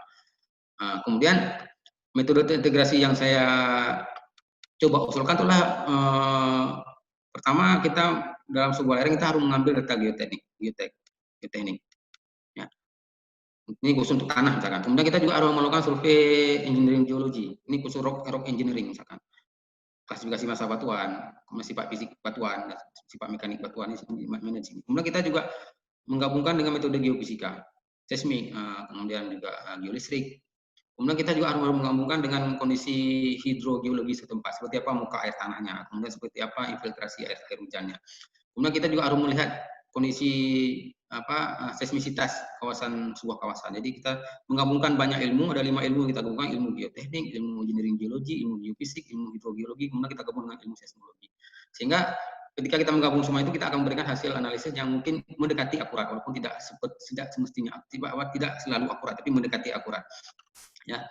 Kemudian metode integrasi yang saya coba usulkan itulah pertama kita dalam sebuah lereng kita harus mengambil data geoteknik. Ya. Ini khusus untuk tanah misalkan. Kemudian kita juga harus melakukan survei engineering geologi. Ini khusus rock engineering misalkan. Klasifikasi massa batuan, kemudian sifat fisik batuan, sifat mekanik batuan ini managing. Kemudian kita juga menggabungkan dengan metode geofisika, seismik, kemudian juga geolistrik. Kemudian kita juga harus menggabungkan dengan kondisi hidrogeologi setempat, seperti apa muka air tanahnya, kemudian seperti apa infiltrasi air hujannya. Kemudian kita juga harus melihat kondisi seismisitas sebuah kawasan. Jadi kita menggabungkan banyak ilmu, ada 5 ilmu yang kita gabungkan, ilmu geoteknik, ilmu engineering geologi, ilmu geofisik, ilmu hidrogeologi, kemudian kita gabung dengan ilmu seismologi. Sehingga ketika kita menggabung semua itu, kita akan memberikan hasil analisis yang mungkin mendekati akurat, walaupun tidak semestinya, tidak selalu akurat, tapi mendekati akurat. Ya,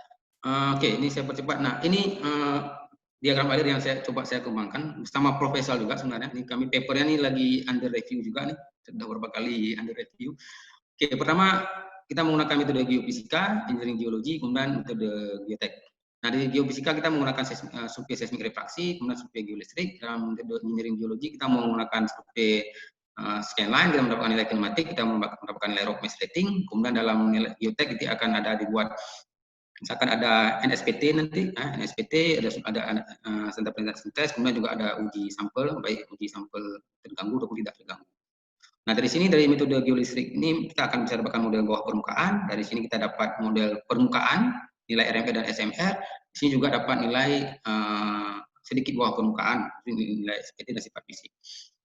oke, ini saya percepat. Nah, ini diagram alir yang saya kembangkan bersama Profesor juga sebenarnya. Ini kami papernya ini lagi under review juga nih, sudah beberapa kali under review. Oke, pertama kita menggunakan metode geofisika, engineering geologi, kemudian metode geotek. Nah, di geofisika kita menggunakan survei seismik refraksi, kemudian survei geolistrik. Dalam metode engineering geologi kita menggunakan survei scanline, kita mendapatkan nilai kinematik, kita mendapatkan nilai rock mass rating. Kemudian dalam nilai geotek itu akan ada dibuat, misalkan ada NSPT nanti, NSPT ada sentra penelitian sintes, kemudian juga ada uji sampel, baik uji sampel terganggu ataupun tidak terganggu. Nah, dari sini, dari metode geolistrik ini kita akan bisa dapatkan model bawah permukaan. Dari sini kita dapat model permukaan, nilai RMR dan SMR. Di sini juga dapat nilai sedikit bawah permukaan, nilai SPT dan sifat fisik.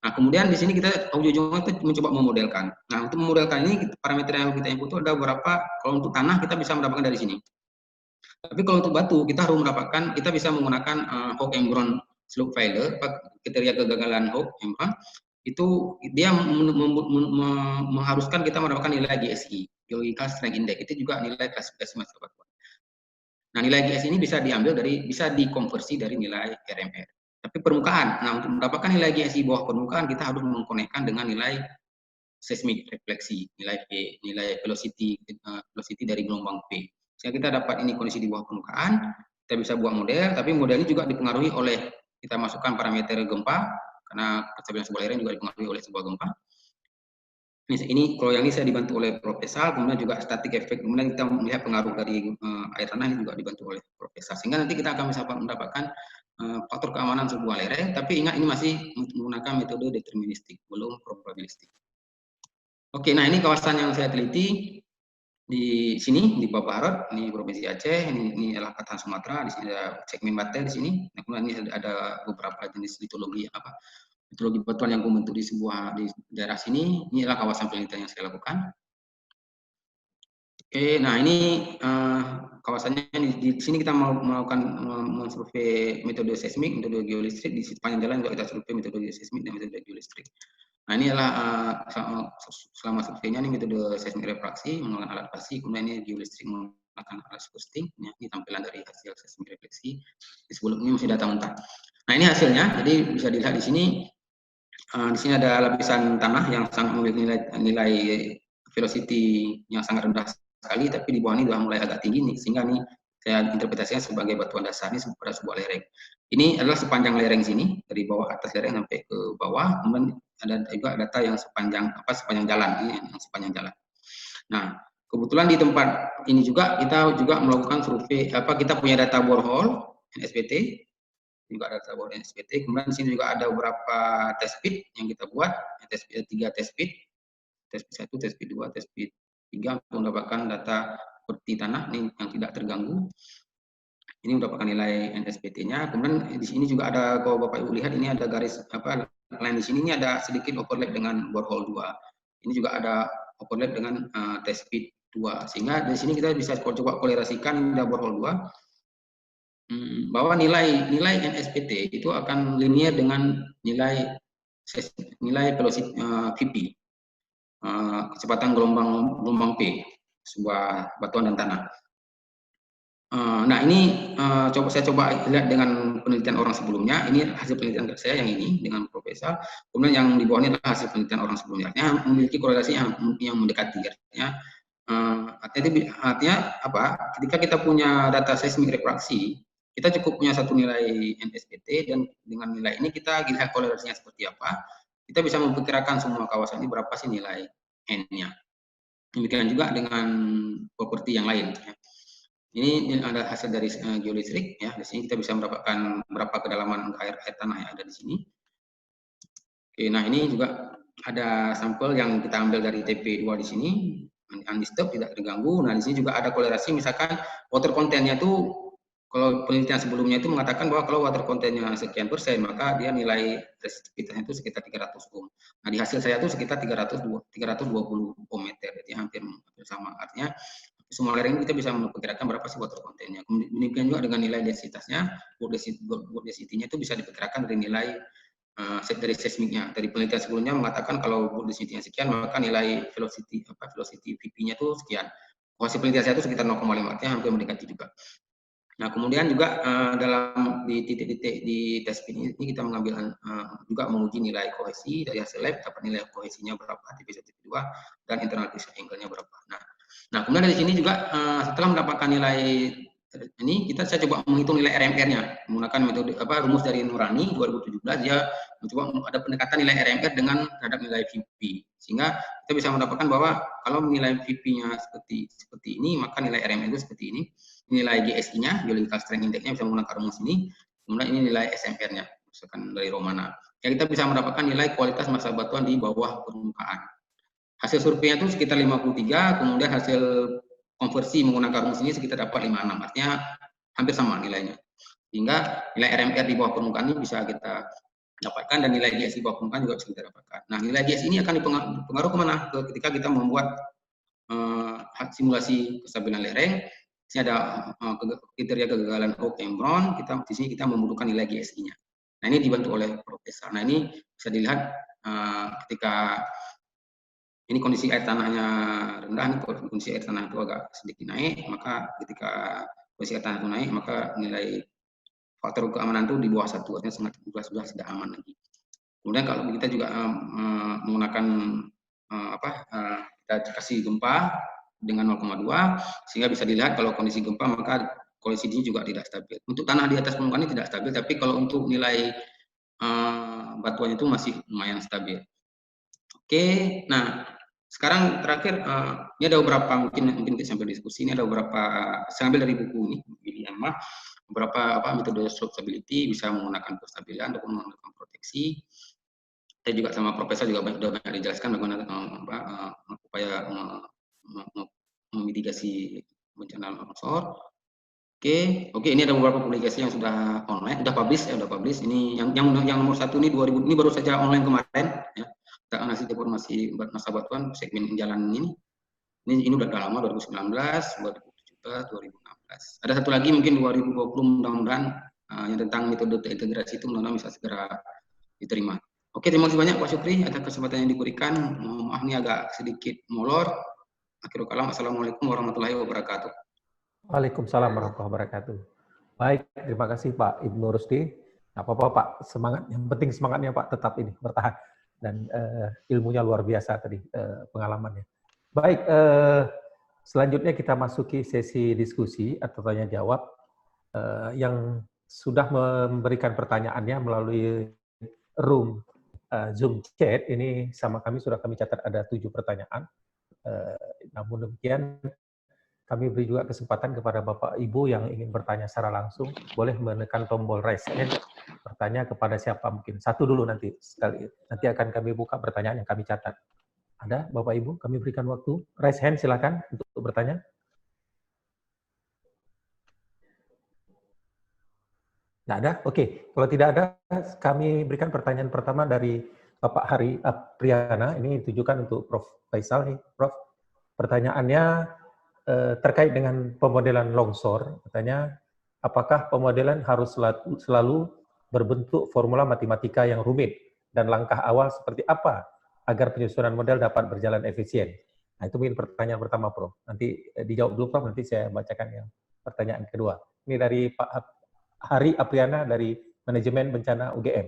Nah, kemudian di sini kita ujung-ujungnya kita mencoba memodelkan. Nah, untuk memodelkan ini parameter yang kita input itu ada beberapa. Kalau untuk tanah kita bisa mendapatkan dari sini. Tapi kalau untuk batu kita harus mendapatkan, kita bisa menggunakan Hawk-Enbron slope failure, kriteria kegagalan Hawk-Enbron itu dia mengharuskan kita mendapatkan nilai GSI, Geological Strength Index, itu juga nilai klasifikasi masalah batuan. Nah, nilai GSI ini bisa dikonversi dari nilai RMR. Tapi permukaan, nah untuk mendapatkan nilai GSI bawah permukaan kita harus mengkonekkan dengan nilai seismik refleksi, nilai P, nilai velocity dari gelombang P. Sehingga kita dapat ini kondisi di bawah permukaan, kita bisa buat model, tapi model ini juga dipengaruhi oleh, kita masukkan parameter gempa, karena percepatan sebuah lereng juga dipengaruhi oleh sebuah gempa. Ini kalau yang ini saya dibantu oleh Profesor, kemudian juga static effect, kemudian kita melihat pengaruh dari air tanah ini juga dibantu oleh Profesor. Sehingga nanti kita akan bisa mendapatkan faktor keamanan sebuah lereng, tapi ingat ini masih menggunakan metode deterministik, belum probabilistik. Oke, nah ini kawasan yang saya teliti di sini di Babarat, ini Provinsi Aceh, ini adalah Katahan Sumatera, di sini ada segmen Bate di sini. Nah, kemudian ini ada beberapa jenis litologi batuan yang membentuk di daerah sini. Ini adalah kawasan penelitian yang saya lakukan. Oke, nah ini kawasannya di sini kita mau melakukan mensurvei metode seismik, metode geolistrik. Di sepanjang jalan juga kita survei metode seismik dan metode geolistrik. Nah, ini adalah selama surveinya ini metode seismik refraksi menggunakan alat pasi, kemudian ini geolistrik menggunakan alat scousting. Ya, ini tampilan dari hasil seismik refleksi. Sebelumnya masih data mentah. Nah, ini hasilnya. Jadi bisa dilihat di sini. Di sini ada lapisan tanah yang sangat memiliki nilai velocity yang sangat rendah sekali, tapi di bawah ini sudah mulai agak tinggi nih, sehingga ini saya interpretasinya sebagai batuan dasar ini pada sebuah lereng. Ini adalah sepanjang lereng sini, dari bawah atas lereng sampai ke bawah, kemudian ada juga data yang sepanjang jalan, ini yang sepanjang jalan. Nah, kebetulan di tempat ini juga kita juga melakukan survei, kita punya data borehole NSPT, juga ada data borehole NSPT, kemudian di sini juga ada beberapa test pit yang kita buat, 3 test pit, test pit 1, test pit 2, test pit 3 untuk mendapatkan data seperti tanah ini yang tidak terganggu. Ini mendapatkan nilai NSPT-nya. Kemudian di sini juga ada, kalau Bapak Ibu lihat ini ada garis line di sini, ini ada sedikit overlap dengan borehole 2. Ini juga ada overlap dengan test pit 2. Sehingga di sini kita bisa coba korelasikan di borehole 2 bahwa nilai NSPT itu akan linear dengan nilai velocity VP, kecepatan gelombang P, sebuah batuan dan tanah. Nah, ini saya coba lihat dengan penelitian orang sebelumnya. Ini hasil penelitian saya yang ini dengan Profesor. Kemudian yang di bawah ini adalah hasil penelitian orang sebelumnya. Yang memiliki korelasi yang mendekati. Artinya apa? Ketika kita punya data seismik refraksi, kita cukup punya satu nilai NSPT, dan dengan nilai ini kita lihat korelasinya seperti apa. Kita bisa memperkirakan semua kawasan ini berapa sih nilai N-nya. Demikian juga dengan properti yang lain. Ini ada hasil dari geolistrik, ya. Di sini kita bisa mendapatkan berapa kedalaman air tanah yang ada di sini. Oke, nah ini juga ada sampel yang kita ambil dari TP2 di sini, undisturbed, tidak terganggu. Nah, di sini juga ada korelasi, misalkan water content-nya itu Kalau penelitian sebelumnya itu mengatakan bahwa kalau water content-nya sekian persen, maka dia nilai resistivitasnya itu sekitar 300 ohm. Nah, di hasil saya itu sekitar 320 ohm meter, jadi hampir sama. Artinya semua lereng kita bisa memperkirakan berapa sih water content-nya. Demikian juga dengan nilai densitasnya, bore density-nya itu bisa diperkirakan dari nilai dari seismiknya. Dari penelitian sebelumnya mengatakan kalau bore density-nya sekian, maka nilai velocity VP-nya itu sekian. Hasil penelitian saya itu sekitar 0,5, artinya hampir mendekati juga. Nah, kemudian juga dalam di titik-titik di tes ini kita mengambil juga menguji nilai kohesi dari hasil lab, dapat nilai kohesinya berapa, TP1, TP2, dan internal pressure angle-nya berapa. Nah, kemudian dari sini juga setelah mendapatkan nilai ini, saya coba menghitung nilai RMR-nya menggunakan metode rumus dari Nurani 2017. Dia mencoba ada pendekatan nilai RMR dengan terhadap nilai VP, sehingga kita bisa mendapatkan bahwa kalau nilai VP-nya seperti ini, maka nilai RMR itu seperti ini. Nilai GSI-nya, Geological Strength Index-nya, bisa menggunakan rumus ini. Kemudian ini nilai SMR-nya, misalkan dari Romana. Ya, kita bisa mendapatkan nilai kualitas massa batuan di bawah permukaan. Hasil surveinya itu sekitar 53, kemudian hasil konversi menggunakan rumus ini sekitar dapat 56, artinya hampir sama nilainya. Sehingga nilai RMR di bawah permukaan ini bisa kita dapatkan, dan nilai GSI di bawah permukaan juga bisa kita dapatkan. Nah, nilai GSI ini akan dipengaruhi kemana? Ketika kita membuat simulasi kestabilan lereng. Di sini ada kriteria kegagalan Hawke and Brown. Di sini kita membutuhkan nilai GSI-nya. Nah, ini dibantu oleh Profesor. Nah, ini bisa dilihat ketika ini kondisi air tanahnya rendah, kondisi air tanah itu agak sedikit naik, maka ketika kondisi air tanah itu naik, maka nilai faktor keamanan itu di bawah 1, artinya sudah tidak aman lagi. Kemudian kalau kita juga menggunakan kita kasih gempa dengan 0,2, sehingga bisa dilihat kalau kondisi gempa maka kondisi ini juga tidak stabil. Untuk tanah di atas permukaan ini tidak stabil, tapi kalau untuk nilai batuan itu masih lumayan stabil. Oke, nah sekarang terakhir ini ada beberapa mungkin kita sambil diskusi, ini ada beberapa saya ambil dari buku ini William Mah, beberapa metode slope stability, bisa menggunakan kestabilan ataupun menggunakan proteksi. Saya juga sama Profesor juga sudah banyak dijelaskan bagaimana upaya memitigasi bencana longsor. Oke, ini ada beberapa publikasi yang sudah online, sudah publish. Ini yang nomor 1 ini 2000, ini baru saja online kemarin ya. Kita analisis deformasi massa batuan segmen jalan ini. Ini udah lama, 2019, 2017, 2016. Ada satu lagi mungkin 2020, mudah-mudahan yang tentang metode integrasi itu mudah-mudahan bisa segera diterima. Oke, terima kasih banyak Pak Syukri atas kesempatan yang diberikan. Maaf ini agak sedikit molor. Akhirul kalam, assalamualaikum warahmatullahi wabarakatuh. Waalaikumsalam warahmatullahi wabarakatuh. Baik, terima kasih Pak Ibnu Rusdi. Nggak apa-apa Pak, semangat. Yang penting semangatnya Pak tetap ini bertahan, dan ilmunya luar biasa tadi, pengalamannya. Baik, selanjutnya kita masuki sesi diskusi atau tanya jawab. Yang sudah memberikan pertanyaannya melalui room Zoom chat ini sama kami sudah kami catat ada 7 pertanyaan. Namun demikian kami beri juga kesempatan kepada Bapak Ibu yang ingin bertanya secara langsung, boleh menekan tombol raise hand, bertanya kepada siapa mungkin. Satu dulu nanti sekali. Nanti akan kami buka pertanyaan yang kami catat. Ada Bapak Ibu? Kami berikan waktu. Raise hand silakan untuk bertanya. Nggak ada? Oke. Kalau tidak ada, kami berikan pertanyaan pertama dari Bapak Hari Apriana. Ini ditujukan untuk Prof. Faisal nih, Prof. Pertanyaannya terkait dengan pemodelan longsor, katanya, apakah pemodelan harus selalu berbentuk formula matematika yang rumit, dan langkah awal seperti apa agar penyusunan model dapat berjalan efisien? Nah, itu mungkin pertanyaan pertama, Prof. Nanti dijawab dulu, Prof. Nanti saya bacakan yang pertanyaan kedua. Ini dari Pak Hari Apriana dari Manajemen Bencana UGM.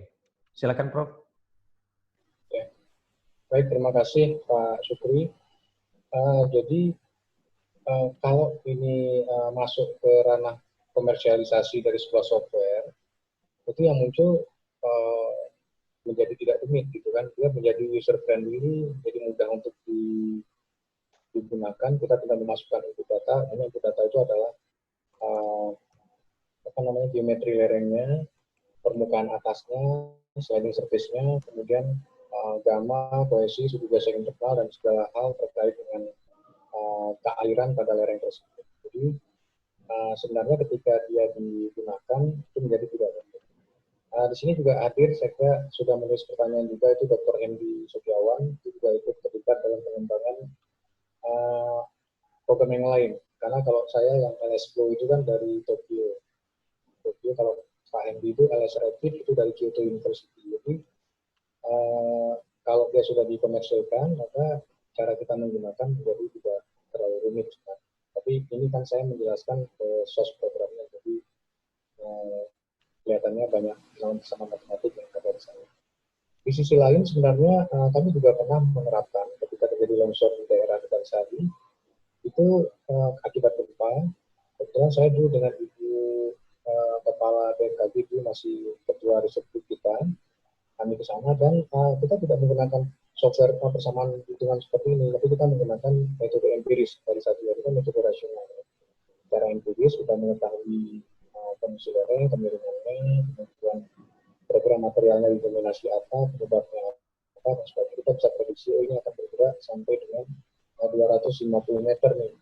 Silakan, Prof. Baik, terima kasih Pak Syukri. Jadi kalau ini masuk ke ranah komersialisasi dari sebuah software, itu yang muncul menjadi tidak rumit gitu kan, dia menjadi user friendly, jadi mudah untuk digunakan. Kita tinggal memasukkan input data. Ini input data itu adalah geometri lerengnya, permukaan atasnya, sliding surface-nya, kemudian gamma, kohesi, suhu gas internal, dan segala hal terkait dengan keairan pada lereng tersebut. Jadi sebenarnya ketika dia digunakan itu menjadi tidak rumit. Di sini juga hadir, saya kira sudah menulis pertanyaan juga, itu Dr. Hendy Setiawan, itu juga ikut terlibat dalam pengembangan program yang lain. Karena kalau saya yang LS Flow itu kan dari Tokyo. Kalau Pak Hendy itu LS Rapid itu dari Kyoto University. Jadi kalau dia sudah dikomersilkan, maka cara kita menggunakan menjadi tidak terlalu rumit. Tapi ini kan saya menjelaskan source programnya, jadi kelihatannya banyak sama matematik yang ada di sana. Di sisi lain sebenarnya kami juga pernah menerapkan ketika terjadi longsor di daerah Tegal Sari, itu akibat gempa. Kebetulan saya dulu dengan Ibu Kepala BMKG itu masih ketua riset kita, kami ke sana dan kita tidak menggunakan software persamaan hitungan seperti ini, tapi kita menggunakan metode empiris dari satu itu kan metode rasional. Secara empiris kita mengetahui kondisi lereng, kemiringannya, kemudian program materialnya didominasi apa, penyebabnya apa, dan sebagainya. Kita bisa prediksi ini akan bergerak sampai dengan 250 meter nih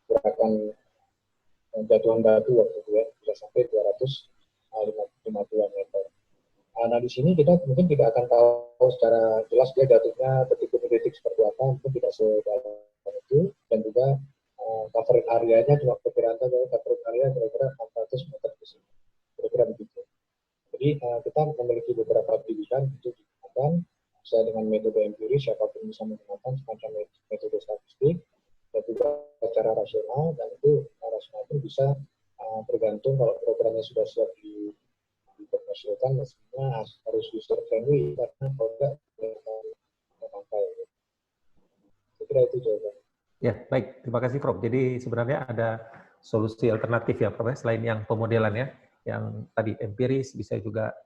gerakan jatuhan batu waktu itu ya, bisa sampai 250 meter. Nah di sini kita mungkin tidak akan tahu secara jelas dia jatuhnya detik-detik seperti apa, mungkin tidak sedalam itu, dan juga coverage areanya cuma perkiraan saja, coverage area kira-kira 400 meter di sini, kira-kira begitu. Jadi kita memiliki beberapa pilihan untuk digunakan, bisa dengan metode empiris, siapapun bisa menggunakan semacam metode statistik, dan juga secara rasional, dan itu rasional pun bisa tergantung kalau programnya sudah siap dikomersilkan, mestinya harus user friendly, karena kalau tidak memakai. Saya kira itu jawabannya. Ya, baik. Terima kasih, Prof. Jadi sebenarnya ada solusi alternatif ya, Prof, selain yang pemodelan ya, yang tadi empiris, bisa juga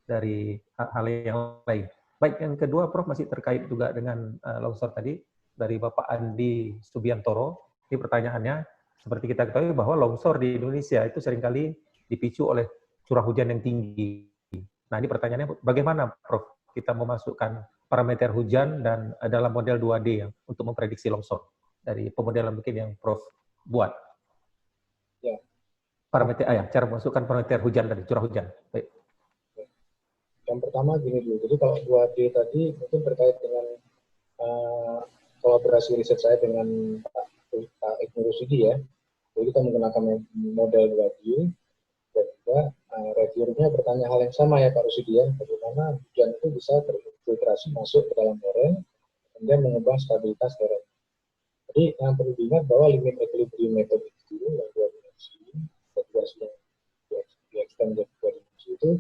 dari hal yang lain. Baik, yang kedua, Prof, masih terkait juga dengan longsor tadi, dari Bapak Andi Subiantoro. Ini pertanyaannya, seperti kita ketahui bahwa longsor di Indonesia itu seringkali dipicu oleh curah hujan yang tinggi. Nah, ini pertanyaannya, bagaimana, Prof, kita memasukkan parameter hujan dan dalam model 2D yang untuk memprediksi longsor? Dari pemodelan mungkin yang Prof buat. Ya. Parameter cara memasukkan parameter hujan dari curah hujan. Baik. Yang pertama gini dulu. Jadi kalau 2D tadi mungkin terkait dengan kolaborasi riset saya dengan Pak Ibnu Rusidi ya. Jadi kita menggunakan model 2D dan juga reviewernya bertanya hal yang sama ya Pak Rusidi ya. Bagaimana hujan itu bisa terfiltrasi masuk ke dalam lereng kemudian mengubah stabilitas lereng. Jadi yang perlu diingat bahwa limit equilibrium method itu yang 2 dimensi, yang di-extend menjadi 2 dimensi itu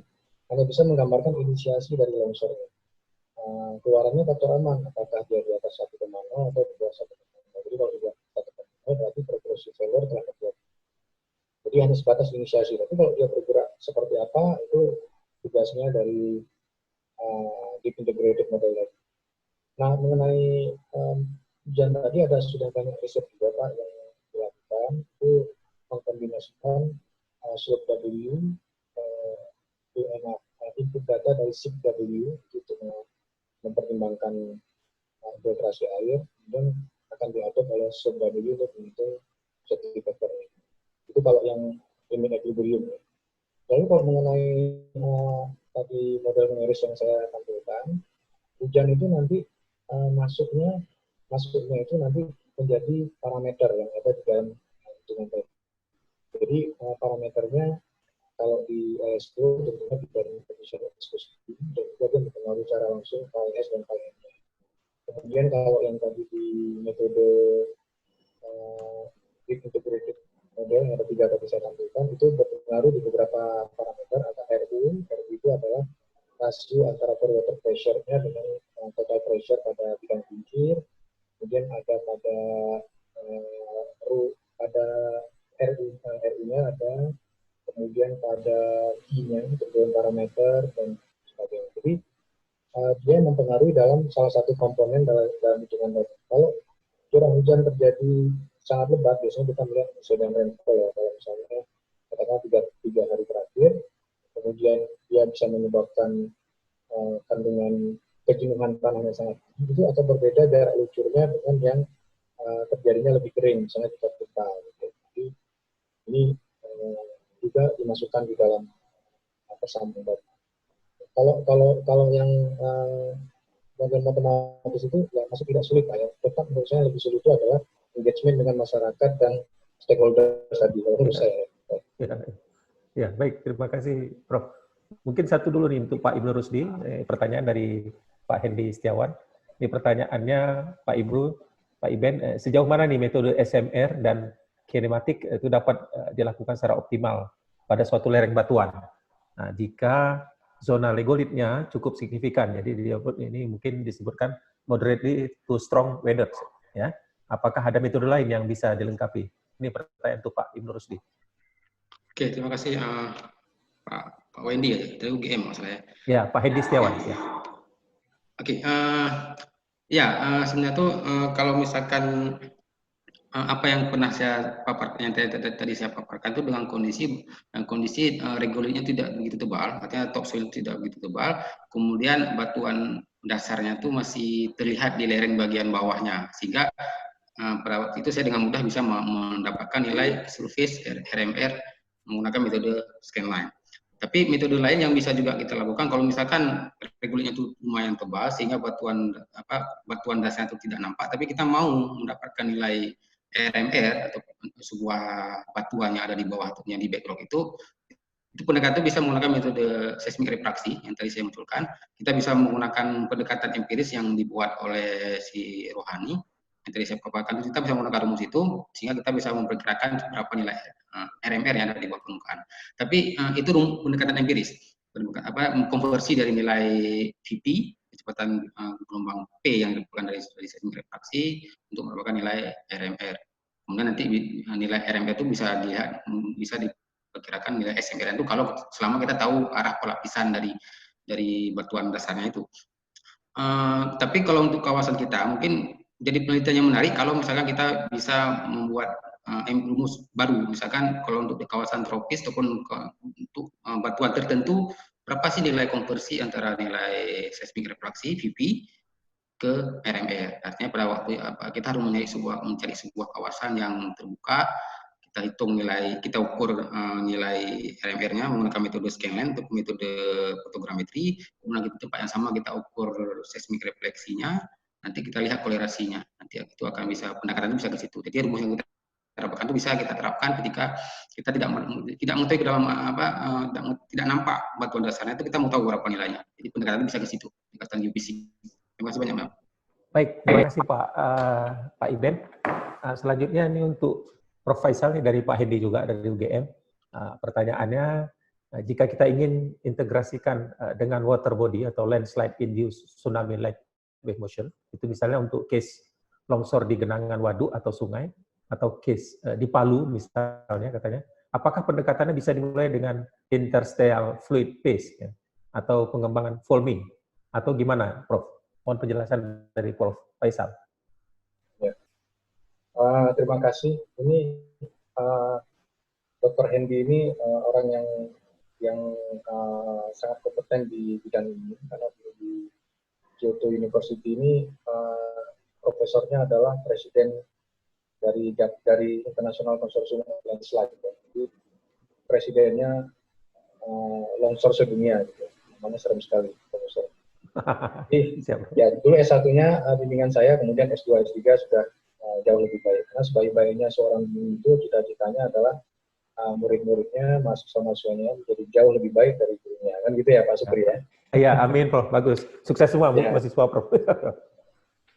hanya bisa menggambarkan inisiasi dari longsornya. Keluarannya faktor aman, apakah dia di atas 1,0 atau di bawah 1,0. Jadi kalau di atas 1,0 berarti progressive failure telah terjadi. Jadi hanya sebatas inisiasi. Tapi kalau dia bergerak seperti apa, itu tugasnya dari deep integrated model tadi. Nah, mengenai hujan tadi sudah banyak riset juga Pak yang dilakukan, itu mengkombinasikan slope W, input data dari SIG W untuk mempertimbangkan filtrasi air, kemudian akan diatur oleh slope W untuk menghitung safety factor-nya. Itu kalau yang limit equilibrium. Lalu kalau mengenai tadi model numeris yang saya tampilkan, hujan itu nanti masuknya itu nanti menjadi parameter yang ada di dalam hitungan tadi. Jadi parameternya kalau di LSO tentunya dibanding condition of viscosity dan juga dia mempengaruhi secara langsung KS dan KM. Kemudian kalau yang tadi di metode deep integrated model yang ada 3 tadi saya tampilkan itu berpengaruh di beberapa parameter. Ada RU itu adalah rasio antara water pressure-nya dengan total pressure pada bidang pinggir. Kemudian ada pada RU-nya ada, kemudian pada I-nya, kemudian parameter dan sebagainya. Jadi dia mempengaruhi dalam salah satu komponen dalam hitungan tadi. Kalau curah hujan terjadi sangat lebat, biasanya kita melihat sedang rainfall ya. Kalau misalnya katakanlah 3 hari terakhir, kemudian dia bisa menyebabkan kandungan kejenuhan tanah yang sangat tinggi itu atau berbeda jarak lucurnya dengan yang terjadinya lebih kering, misalnya di Jakarta. Gitu. Jadi ini juga dimasukkan di dalam sambung tadi. Kalau yang bagian matematis itu ya masih tidak sulit Pak ya. Tetap menurut saya lebih sulit itu adalah engagement dengan masyarakat dan stakeholder tadi menurut saya. Ya, baik, terima kasih Prof. Mungkin satu dulu nih untuk Pak Ibnu Rusdi, pertanyaan dari Pak Hendy Setiawan. Ini pertanyaannya Pak Ibnu, Pak Iben, sejauh mana nih metode SMR dan kinematik itu dapat dilakukan secara optimal pada suatu lereng batuan? Nah, jika zona legolitnya cukup signifikan, jadi ini mungkin disebutkan moderately to strong weather, ya. Apakah ada metode lain yang bisa dilengkapi? Ini pertanyaan untuk Pak Ibnu Rusdi. Oke, terima kasih Pak Wendy ya, dari UGM maksudnya. Ya, Pak Hendy Setiawan. Ya. Oke, sebenarnya tuh kalau misalkan apa yang pernah saya paparkan, yang tadi saya paparkan itu dengan kondisi regolitnya tidak begitu tebal, artinya topsoil tidak begitu tebal, kemudian batuan dasarnya itu masih terlihat di lereng bagian bawahnya, sehingga pada waktu itu saya dengan mudah bisa mendapatkan nilai surface RMR menggunakan metode scanline. Tapi metode lain yang bisa juga kita lakukan kalau misalkan regulitnya itu lumayan tebal sehingga batuan dasarnya itu tidak nampak, tapi kita mau mendapatkan nilai RMR atau sebuah batuan yang ada di bawah atau yang di backrock itu pendekatan bisa menggunakan metode seismik refraksi yang tadi saya munculkan. Kita bisa menggunakan pendekatan empiris yang dibuat oleh si Rohani yang tadi saya paparkan. Kita bisa menggunakan rumus itu sehingga kita bisa memperkirakan berapa nilai RMR yang ada di bawah permukaan. Tapi itu pendekatan empiris, konversi dari nilai VP kecepatan gelombang P yang dilakukan dari seismik refraksi untuk mendapatkan nilai RMR. Kemudian nanti nilai RMR itu bisa diperkirakan nilai SMR itu kalau selama kita tahu arah pelapisan dari batuan dasarnya itu. Tapi kalau untuk kawasan kita mungkin jadi penelitian yang menarik kalau misalkan kita bisa membuat rumus baru, misalkan kalau untuk di kawasan tropis ataupun untuk batuan tertentu berapa sih nilai konversi antara nilai seismik refraksi VP ke RMR. Artinya pada waktu kita harus mencari sebuah kawasan yang terbuka, kita hitung kita ukur nilai RMR-nya menggunakan metode scanline untuk metode fotogrametri, kemudian di tempat yang sama kita ukur seismik refleksinya, nanti kita lihat kolerasinya, nanti itu akan bisa pendekatan bisa ke situ. Jadi rumus yang kita terapkan itu bisa kita terapkan ketika kita tidak mengetahui ke dalam tidak nampak batuan dasarnya itu kita mau tahu berapa nilainya. Jadi pendekatan bisa ke situ, pendekatan geofisik. Terima kasih banyak, Mbak. Baik, terima kasih Pak Iben. Selanjutnya ini untuk Prof. Faisal nih dari Pak Hendy juga dari UGM. Pertanyaannya, jika kita ingin integrasikan dengan water body atau landslide induced tsunami like wave motion, itu misalnya untuk case longsor di genangan waduk atau sungai, atau case di Palu misalnya katanya, apakah pendekatannya bisa dimulai dengan interstitial fluid phase ya, atau pengembangan foaming, atau gimana, Prof? Mohon penjelasan dari Prof. Faisal. Ya. Terima kasih. Ini Dr. Hendy ini orang yang sangat kompeten di bidang ini karena di Kyoto University ini profesornya adalah presiden dari International Consortium of Landslide. Jadi presidennya longsor sedunia, gitu. Namanya serem sekali, profesor. Jadi, ya dulu S1-nya bimbingan saya, kemudian S2, S3 sudah jauh lebih baik. Karena sebaik-baiknya seorang guru itu cita-citanya adalah murid-muridnya, mahasiswa-mahasiswanya menjadi jauh lebih baik dari gurunya. Kan gitu ya Pak Supri ya? Iya, amin Prof. Bagus. Sukses semua ya. Mahasiswa Prof.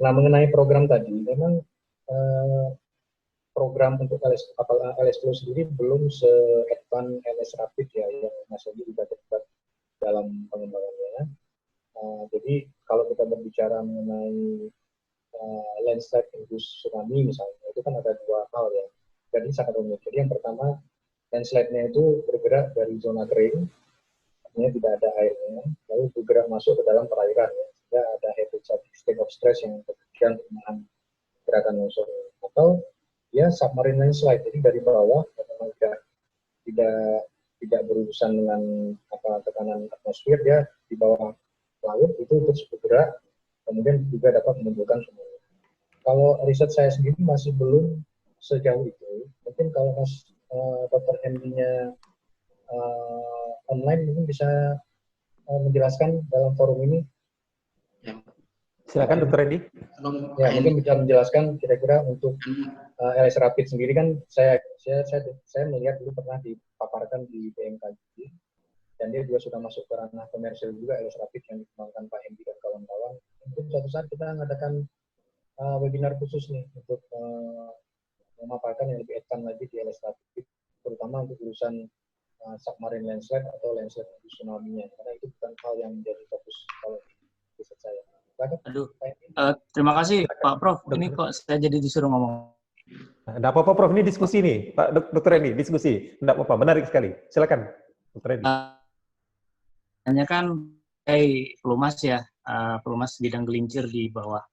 Nah, mengenai program tadi, memang program untuk LS Plus sendiri belum se-advance LS Rapid ya, yang masih juga terlibat dalam pengembangannya. Jadi kalau kita berbicara mengenai landslide induced tsunami misalnya, itu kan ada dua hal ya. Jadi sangat rumit. Jadi yang pertama, landslide-nya itu bergerak dari zona kering, artinya tidak ada airnya, lalu bergerak masuk ke dalam perairan ya, sehingga ada heavy state of stress yang kemudian menahan gerakan longsor. Atau ya submarine landslide, jadi dari bawah memang tidak berurusan dengan tekanan atmosfer, dia di bawah laut itu terus bergerak, kemudian juga dapat menimbulkan tsunami. Kalau riset saya sendiri masih belum sejauh itu. Mungkin kalau Mas Dr. Hendy-nya online mungkin bisa menjelaskan dalam forum ini. Ya. Silakan Dr. Hendy. Ya, mungkin bisa menjelaskan kira-kira untuk LS Rapid sendiri kan saya melihat dulu pernah dipaparkan di BMKG dan dia juga sudah masuk ke ranah komersial juga LS Rapid yang dikembangkan Pak Hendy dan kawan-kawan. Mungkin suatu saat kita mengadakan webinar khusus nih untuk memaparkan yang lebih advance lagi di LS Rapid, terutama untuk urusan submarine landslide atau landslide tsunami-nya, karena itu bukan hal yang menjadi fokus kalau di riset saya. Aduh, terima kasih Pak Prof. Ini kok saya jadi disuruh ngomong. Tidak apa-apa Prof, ini diskusi nih, Pak Dr. Hendy, diskusi. Tidak apa-apa, menarik sekali. Silakan, Dr. Hendy. Hanya kan pelumas ya, pelumas bidang gelincir di bawah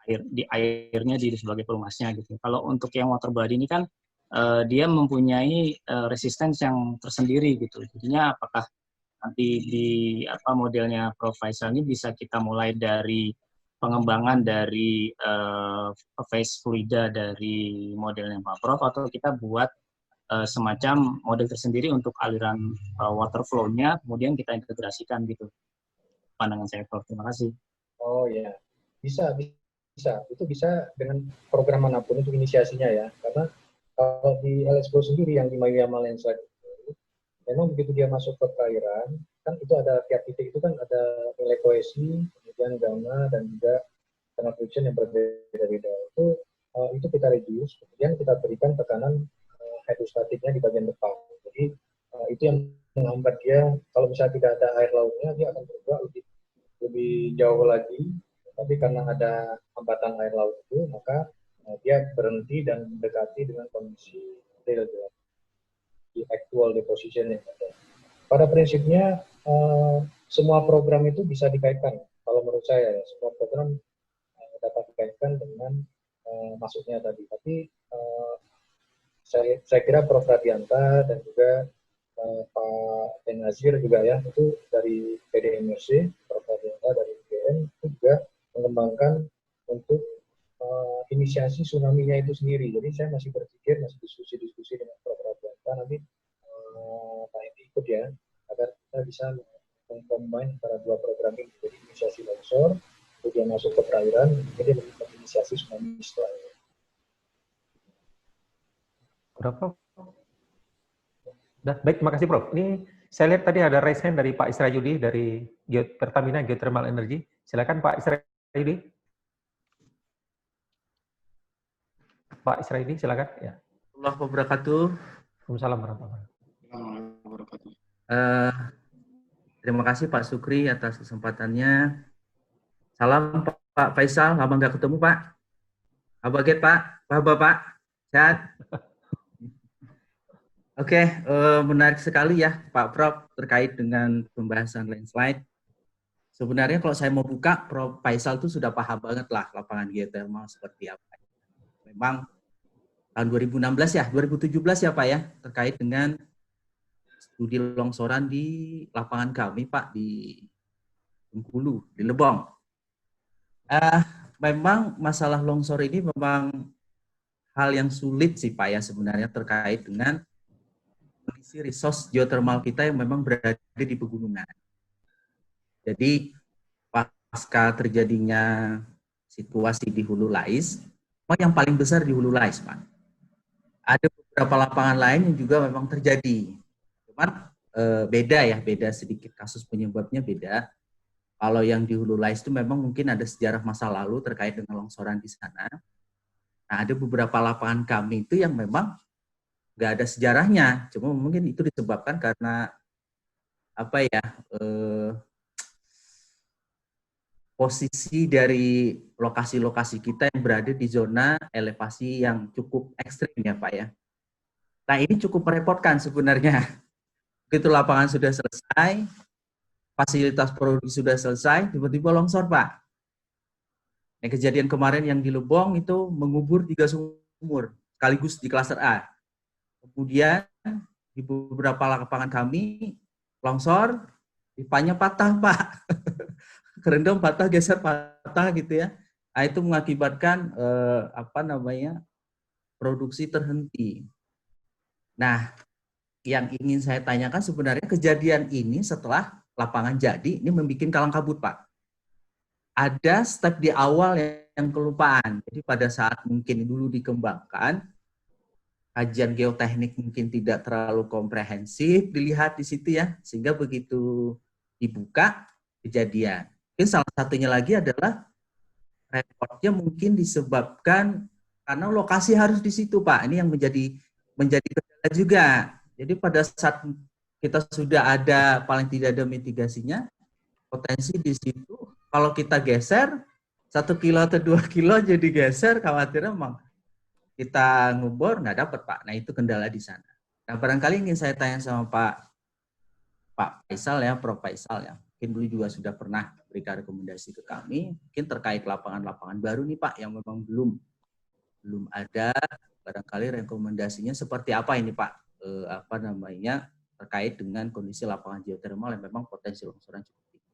air, di airnya di sebagai pelumasnya gitu. Kalau untuk yang water body ini kan dia mempunyai resistance yang tersendiri gitu. Jadinya apakah nanti di modelnya Prof Faisal ini bisa kita mulai dari pengembangan dari phase fluida dari modelnya Pak Prof, atau kita buat semacam model tersendiri untuk aliran water flow-nya, kemudian kita integrasikan gitu. Pandangan saya Prof. Terima kasih. Oh ya, bisa. Itu bisa dengan program manapun untuk inisiasinya ya, karena kalau di LS Flow sendiri yang di Mayuyama Landslide itu, memang begitu dia masuk ke perairan, kan itu ada tiap titik itu kan ada nilai kohesi, kemudian gamma dan juga thermal friction yang berbeda-beda. Itu kita reduce, kemudian kita berikan tekanan hidrostatiknya di bagian depan. Jadi itu yang menghambat dia, kalau misalnya tidak ada air lautnya, dia akan bergerak lebih jauh lagi, tapi karena ada hambatan air laut itu, maka dia berhenti dan mendekati dengan kondisi real di actual deposition yang ada. Pada prinsipnya semua program itu bisa dikaitkan. Kalau menurut saya ya, semua program dapat dikaitkan dengan masuknya tadi. Tapi saya kira Prof Radianta dan juga Pak Nazir juga ya, itu dari PDMRC, Prof Radianta dari UGM itu juga mengembangkan untuk inisiasi tsunami-nya itu sendiri. Jadi saya masih berpikir, masih diskusi dengan Prof Radianta, nanti Pak Edi ikut ya, agar kita bisa mengcombine antara dua program ini. Jadi inisiasi longsor, kemudian masuk ke perairan, kemudian inisiasi tsunami setelahnya. Berapa? Baik, terima kasih Prof. Ini saya lihat tadi ada raise hand dari Pak Israyudi dari Pertamina Geothermal Energy. Silakan Pak Israyudi. Pak Israyudi, silakan. Ya. Allah wabarakatuh. Waalaikumsalam warahmatullahi wabarakatuh. Terima kasih Pak Sukri atas kesempatannya. Salam Pak Faisal, lama nggak ketemu Pak. Apa kabar Pak? Bapak? Sehat? Oke, menarik sekali ya Pak Prof terkait dengan pembahasan landslide. Sebenarnya kalau saya mau buka, Prof Faisal itu sudah paham banget lah lapangan geothermal seperti apa. Memang tahun 2016 ya, 2017 ya Pak ya, terkait dengan studi longsoran di lapangan kami Pak, di Bengkulu, di Lebong. Memang masalah longsor ini memang hal yang sulit sih Pak ya sebenarnya terkait dengan kondisi resource geothermal kita yang memang berada di pegunungan. Jadi pasca terjadinya situasi di Hulu Lais, yang paling besar di Hulu Lais Pak. Ada beberapa lapangan lain yang juga memang terjadi. Cuman beda sedikit kasus penyebabnya beda. Kalau yang di Hulu Lais itu memang mungkin ada sejarah masa lalu terkait dengan longsoran di sana. Nah, ada beberapa lapangan kami itu yang memang nggak ada sejarahnya, cuma mungkin itu disebabkan karena posisi dari lokasi-lokasi kita yang berada di zona elevasi yang cukup ekstrim ya Pak ya. Nah ini cukup merepotkan sebenarnya. Begitu lapangan sudah selesai, fasilitas produksi sudah selesai, tiba-tiba longsor Pak. Nah, kejadian kemarin yang di Lebong itu mengubur 3 sumur, sekaligus di klaster A. Kemudian di beberapa lapangan kami longsor, pipanya patah Pak. Kerendam patah, geser patah gitu ya. Nah, itu mengakibatkan produksi terhenti. Nah, yang ingin saya tanyakan sebenarnya kejadian ini setelah lapangan jadi, ini membuat kalang kabut, Pak. Ada step di awal yang kelupaan. Jadi pada saat mungkin dulu dikembangkan, kajian geoteknik mungkin tidak terlalu komprehensif dilihat di situ ya, sehingga begitu dibuka kejadian. Mungkin salah satunya lagi adalah repotnya mungkin disebabkan karena lokasi harus di situ, Pak. Ini yang menjadi kendala juga. Jadi pada saat kita sudah ada paling tidak ada mitigasinya, potensi di situ kalau kita geser 1 kilo atau 2 kilo jadi geser, khawatirnya memang kita ngubur nggak dapat, Pak. Nah, itu kendala di sana. Nah, barangkali ingin saya tanya sama Pak Faisal ya, Prof. Faisal ya. Mungkin dulu juga sudah pernah berikan rekomendasi ke kami, mungkin terkait lapangan-lapangan baru nih Pak, yang memang belum ada, barangkali rekomendasinya seperti apa ini Pak, terkait dengan kondisi lapangan geotermal yang memang potensi longsoran cukup tinggi.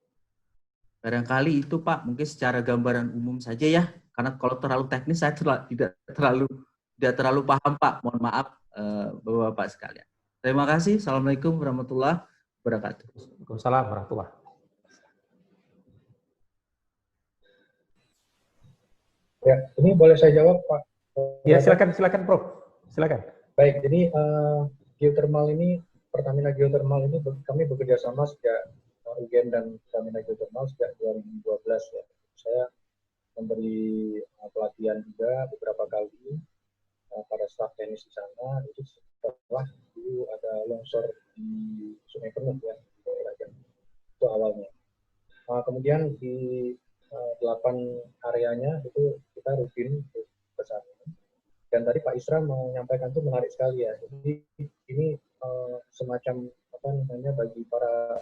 Barangkali itu Pak, mungkin secara gambaran umum saja ya, karena kalau terlalu teknis saya tidak terlalu paham Pak, mohon maaf Bapak-Bapak sekalian. Terima kasih, Assalamualaikum warahmatullahi wabarakatuh. Waalaikumsalam warahmatullahi wabarakatuh. Ya, ini boleh saya jawab, Pak? Ya, silakan, Prof. Silakan. Baik, jadi geothermal ini, Pertamina Geothermal ini kami bekerja sama sejak UGM dan Pertamina Geothermal sejak 2012 ya. Saya memberi pelatihan juga beberapa kali pada staf teknis di sana. Itu setelah dulu ada longsor di Sungai Penuh ya, itu awalnya. Kemudian di 8 areanya itu kita rutin ke sana. Dan tadi Pak Isra menyampaikan itu menarik sekali ya. Jadi ini semacam bagi para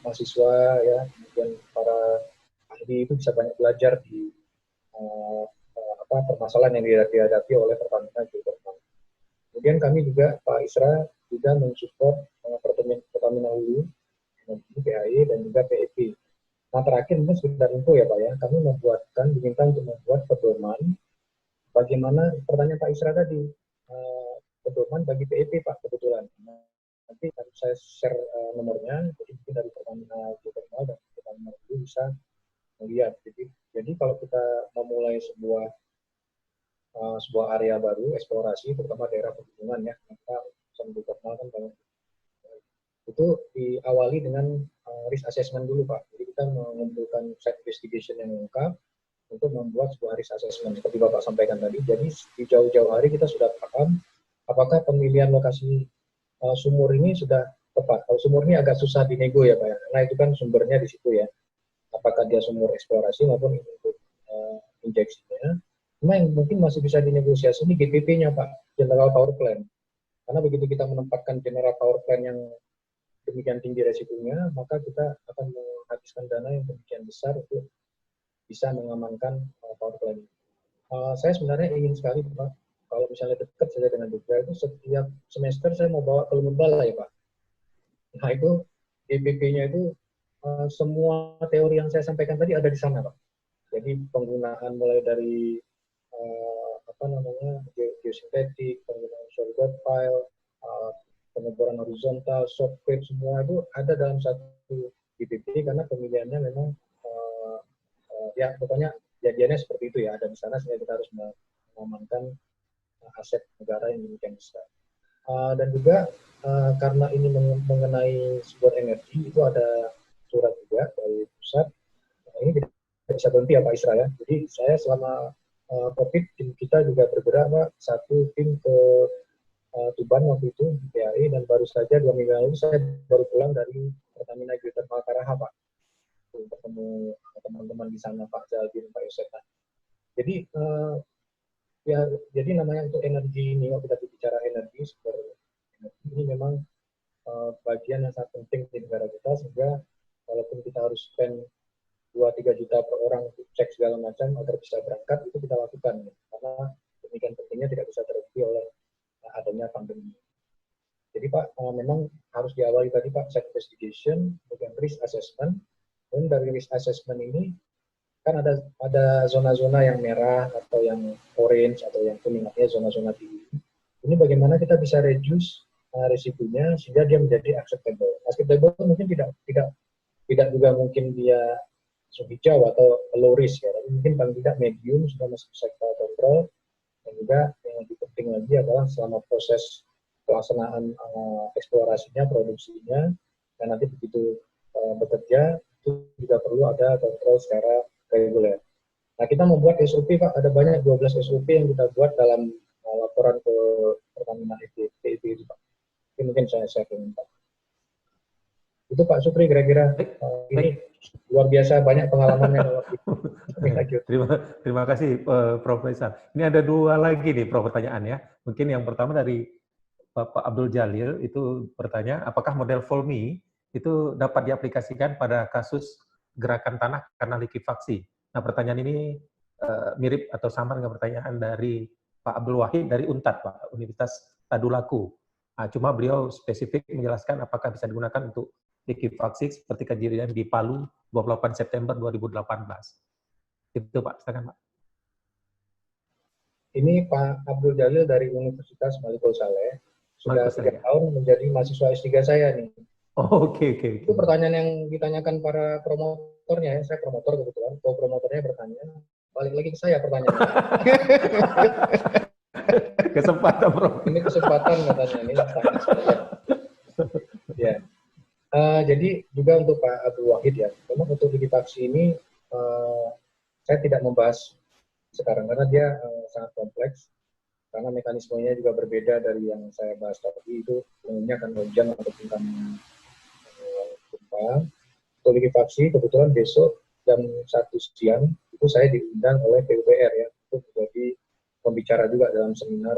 mahasiswa ya, kemudian para ahli itu bisa banyak belajar di permasalahan yang dihadapi oleh Pertamina Geothermal. Kemudian kami juga Pak Isra juga mensupport Pertamina Hulu, PAE dan juga PEP. Nah, terakhir mungkin sekedar info ya Pak ya, kami diminta untuk membuat pedoman bagaimana pertanyaan Pak Isra tadi, pedoman bagi PEP Pak kebetulan. Nanti saya share nomornya, jadi mungkin dari Pertamina Geothermal dan Pertamina itu bisa melihat. Jadi kalau kita memulai sebuah area baru, eksplorasi, terutama daerah pegunungan ya, maka geothermal kan banyak. Itu diawali dengan risk assessment dulu Pak. Jadi kita mengumpulkan site investigation yang lengkap untuk membuat sebuah risk assessment seperti Bapak sampaikan tadi. Jadi di jauh-jauh hari kita sudah paham apakah pemilihan lokasi sumur ini sudah tepat. Kalau sumur ini agak susah dinego ya Pak ya, karena itu kan sumbernya di situ ya. Apakah dia sumur eksplorasi maupun untuk injeksinya. Cuma yang mungkin masih bisa dinegosiasi ini GPP-nya Pak, General Power Plant. Karena begitu kita menempatkan General Power Plant yang demikian tinggi resikonya, maka kita akan menghabiskan dana yang demikian besar untuk bisa mengamankan power plant. Saya sebenarnya ingin sekali Pak, kalau misalnya dekat saja dengan Jogja, itu setiap semester saya mau bawa ke Lumebala ya Pak. Nah itu DPP-nya itu semua teori yang saya sampaikan tadi ada di sana Pak. Jadi penggunaan mulai dari geosintetik, penggunaan solid pile, pengeboran horizontal, shotcrete, semua itu ada dalam satu DPP karena pemilihannya memang ya pokoknya jadiannya seperti itu ya, ada di sana sehingga kita harus mengamankan aset negara yang demikian besar. Dan juga karena ini mengenai sumber energi, itu ada surat juga dari pusat. Ini tidak bisa berhenti ya Pak Isra ya. Jadi saya selama COVID tim kita juga bergerak Pak, satu tim ke Tuban waktu itu di PAE, dan baru saja 2 minggu lalu saya baru pulang dari Pertamina Geothermal Karaha Pak, untuk ketemu teman-teman di sana Pak Zaldin, Pak Yosef. Jadi jadi namanya untuk energi ini, kalau kita bicara energi, sumber energi ini memang bagian yang sangat penting di negara kita, sehingga walaupun kita harus spend 2-3 juta per orang untuk cek segala macam agar bisa berangkat, itu kita lakukan ya. Karena demikian pentingnya tidak bisa terhenti oleh adanya pandemi. Jadi Pak, memang harus diawali tadi Pak, site investigation, kemudian risk assessment, dan dari risk assessment ini kan ada zona-zona yang merah atau yang orange atau yang kuning, artinya zona-zona tinggi. Ini bagaimana kita bisa reduce risikonya sehingga dia menjadi acceptable. Acceptable itu mungkin tidak juga mungkin dia hijau atau low risk ya, tapi mungkin paling tidak medium sudah masuk sektor kontrol. Dan juga yang lebih penting lagi adalah selama proses pelaksanaan eksplorasinya, produksinya, dan nanti begitu bekerja itu juga perlu ada kontrol secara reguler. Nah, kita membuat SOP, Pak, ada banyak 12 SOP yang kita buat dalam laporan ke Pertamina EPP itu, Pak. Ini mungkin saya sharing, Pak. Itu Pak Supri kira-kira ini luar biasa banyak pengalamannya dalam terima kasih Prof. Faisal. Ini ada dua lagi nih Prof pertanyaan ya. Mungkin yang pertama dari Bapak Abdul Jalil itu bertanya, apakah model Volmi itu dapat diaplikasikan pada kasus gerakan tanah karena likuifaksi? Nah, pertanyaan ini mirip atau sama dengan pertanyaan dari Pak Abdul Wahid dari UNTAD, Pak, Universitas Tadulaku. Nah, cuma beliau spesifik menjelaskan apakah bisa digunakan untuk likuifaksi seperti kejadian di Palu 28 September 2018. Itu Pak, silakan Pak. Ini Pak Abdul Jalil dari Universitas Malikul Saleh. Sudah 3 tahun menjadi mahasiswa S3 saya nih. Oh, oke. Itu pertanyaan yang ditanyakan para promotornya ya. Saya promotor kebetulan. Kalau promotornya bertanya, balik lagi ke saya pertanyaannya. Kesempatan, Bro. Ini kesempatan katanya. Ini tanya sekalian. Ya. Jadi juga untuk Pak Abdul Wahid ya, memang untuk likuifaksi ini saya tidak membahas sekarang karena dia sangat kompleks, karena mekanismenya juga berbeda dari yang saya bahas tadi. Itu umumnya akan hujan ataupun karena gempa. Untuk likuifaksi kebetulan besok jam 1 siang itu saya diundang oleh PUPR ya untuk menjadi pembicara juga dalam seminar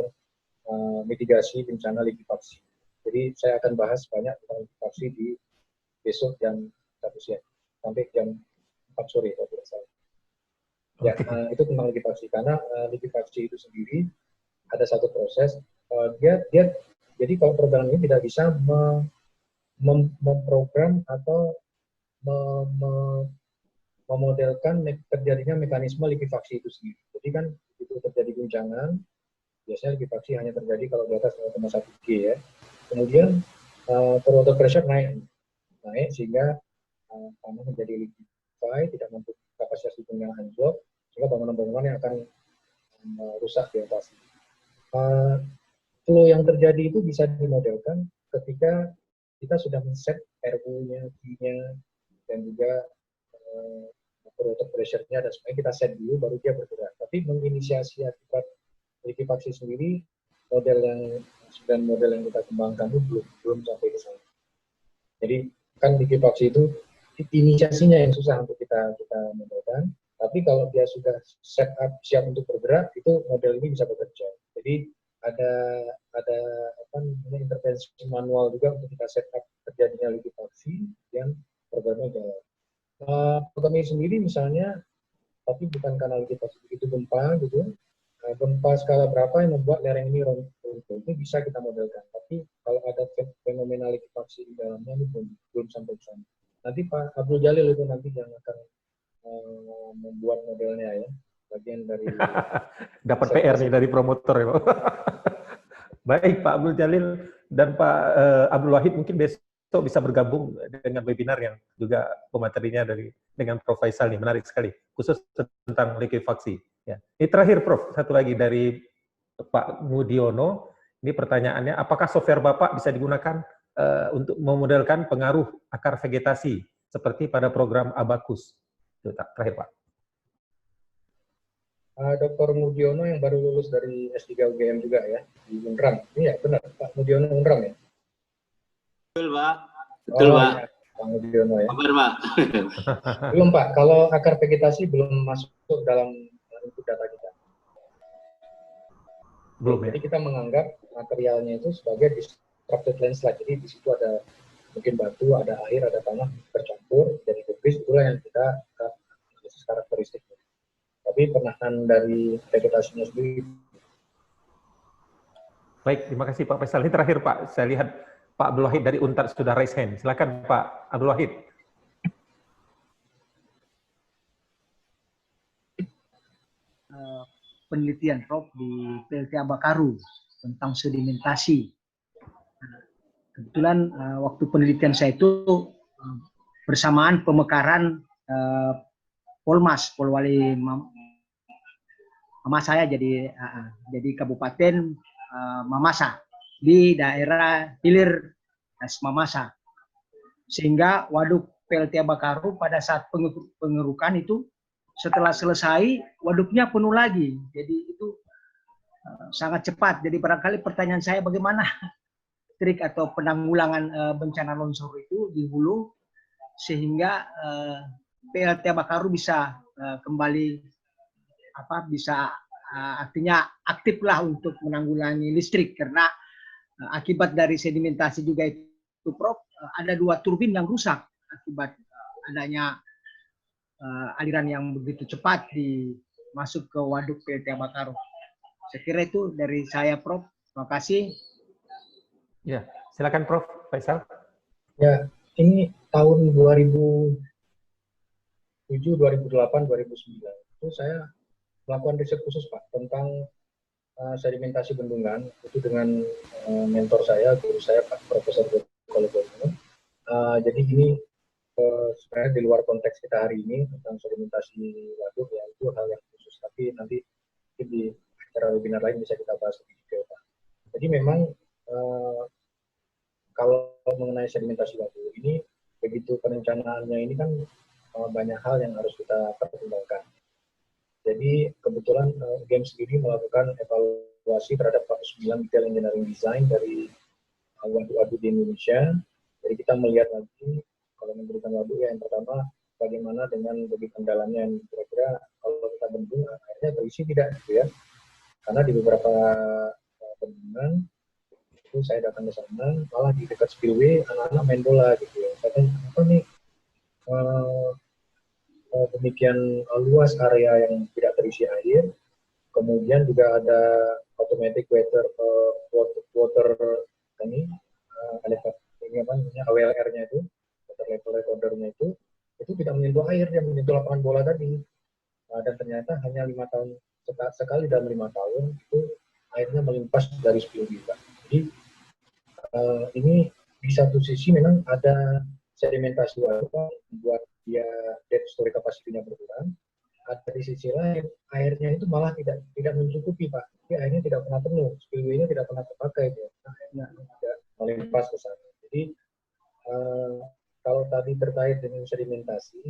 mitigasi bencana likuifaksi. Jadi saya akan bahas banyak tentang likuifaksi di besok jam 1 siang sampai jam 4 sore kalau tidak salah. Ya, itu tentang likuifaksi karena likuifaksi itu sendiri ada satu proses. Jadi kalau program ini tidak bisa memprogram atau memodelkan terjadinya mekanisme likuifaksi itu sendiri. Jadi kan itu terjadi guncangan, biasanya likuifaksi hanya terjadi kalau di atas 0,1 G ya. Kemudian water pressure naik sehingga tanah menjadi liquefied, tidak mampu kapasitas dukungnya anjlok, sehingga bangunan-bangunan yang akan rusak di atas. Flow yang terjadi itu bisa dimodelkan ketika kita sudah men-set RU-nya, Q-nya, dan juga water pressure-nya, dan semuanya kita set dulu, baru dia bergerak. Tapi menginisiasi akibat likuifaksi sendiri, model yang kita kembangkan itu belum sampai ke sana. Jadi kan likuifaksi itu inisiasinya yang susah untuk kita modelkan. Tapi kalau dia sudah set up siap untuk bergerak, itu model ini bisa bekerja. Jadi ada intervensi manual juga untuk kita set up terjadinya likuifaksi yang programnya jalan. Program ini sendiri misalnya, tapi bukan karena likuifaksi begitu gempa gitu. Gempa skala berapa yang membuat lereng ini runtuh, ini bisa kita modelkan. Tapi kalau ada fenomena likuifaksi di dalamnya ini belum sampai ke sana. Nanti Pak Abdul Jalil itu nanti yang akan membuat modelnya ya, bagian dari dapat PR nih dari promotor ya Pak. Baik Pak Abdul Jalil dan Pak Abdul Wahid, mungkin besok bisa bergabung dengan webinar yang juga pematerinya dengan Prof. Faisal nih, menarik sekali, khusus tentang likuifaksi. Ya. Ini terakhir Prof, satu lagi dari Pak Mudiono, ini pertanyaannya, apakah software Bapak bisa digunakan untuk memodelkan pengaruh akar vegetasi seperti pada program Abacus? Itu terakhir Pak. Dr. Mudiono yang baru lulus dari S3 UGM juga ya, di Unram. Ini ya benar, Pak Mudiono Unram ya? Betul Pak. Betul Pak. Ya, Pak Mudiono ya. Kabar Pak. Belum Pak, kalau akar vegetasi belum masuk dalam input data kita. Belum ya? Jadi kita menganggap materialnya itu sebagai disrupted landslide. Jadi di situ ada mungkin batu, ada air, ada tanah bercampur, jadi debris, itulah yang kita analisis karakteristiknya. Tapi penahan dari vegetasinya sendiri. Baik, terima kasih Pak Faisal. Ini terakhir Pak, saya lihat Pak Abdul Wahid dari UNTAD sudah raise hand. Silakan Pak Abdul Wahid. Penelitian Prof di PLT Abakaru tentang sedimentasi. Kebetulan waktu penelitian saya itu bersamaan pemekaran Polmas, Polwali Mama saya jadi Kabupaten Mamasa di daerah hilir Mamasa. Sehingga waduk PLTA Bakaru pada saat pengerukan itu setelah selesai waduknya penuh lagi. Jadi itu sangat cepat. Jadi barangkali pertanyaan saya bagaimana trik atau penanggulangan bencana longsor itu di hulu sehingga PLTA Bakaru bisa kembali artinya aktiflah untuk menanggulangi listrik karena akibat dari sedimentasi juga itu Prof, ada 2 turbin yang rusak akibat adanya aliran yang begitu cepat masuk ke waduk PLTA Bakaru. Saya kira itu dari saya, Prof. Terima kasih. Ya, silakan Prof. Faisal. Ya, ini tahun 2007, 2008, 2009 itu saya melakukan riset khusus Pak tentang sedimentasi bendungan itu dengan mentor saya, guru saya Pak Profesor Kolobono. Jadi ini sebenarnya di luar konteks kita hari ini tentang sedimentasi waduk ya itu hal yang khusus, tapi nanti di acara webinar lain bisa kita bahas lebih detail Pak. Jadi memang kalau mengenai sedimentasi waduk ini begitu perencanaannya ini kan banyak hal yang harus kita pertimbangkan. Jadi kebetulan UGM sendiri melakukan evaluasi terhadap 49 detail engineering design dari waduk-waduk di Indonesia. Jadi kita melihat nanti kalau memberikan waduk ya yang pertama bagaimana dengan bagi kendalanya yang kira-kira kalau kita bendung akhirnya terisi tidak gitu ya. Karena di beberapa bendungan itu saya datang ke sana malah di dekat spillway anak-anak main bola gitu ya. Saya tanya apa nih demikian luas area yang tidak terisi air, kemudian juga ada automatic water ini apa namanya AWLR-nya itu, water level recorder-nya itu tidak menyentuh air, yang menyentuh lapangan bola tadi. Dan ternyata hanya 5 tahun sekali dalam 5 tahun itu airnya melimpas dari spillway. Jadi ini di satu sisi memang ada sedimentasi waduk buat dia dead storage capacity-nya berkurang. Ada di sisi lain airnya itu malah tidak mencukupi Pak. Jadi airnya tidak pernah penuh, spillway-nya tidak pernah terpakai ya. Airnya tidak melimpas ke sana. Jadi kalau tadi terkait dengan sedimentasi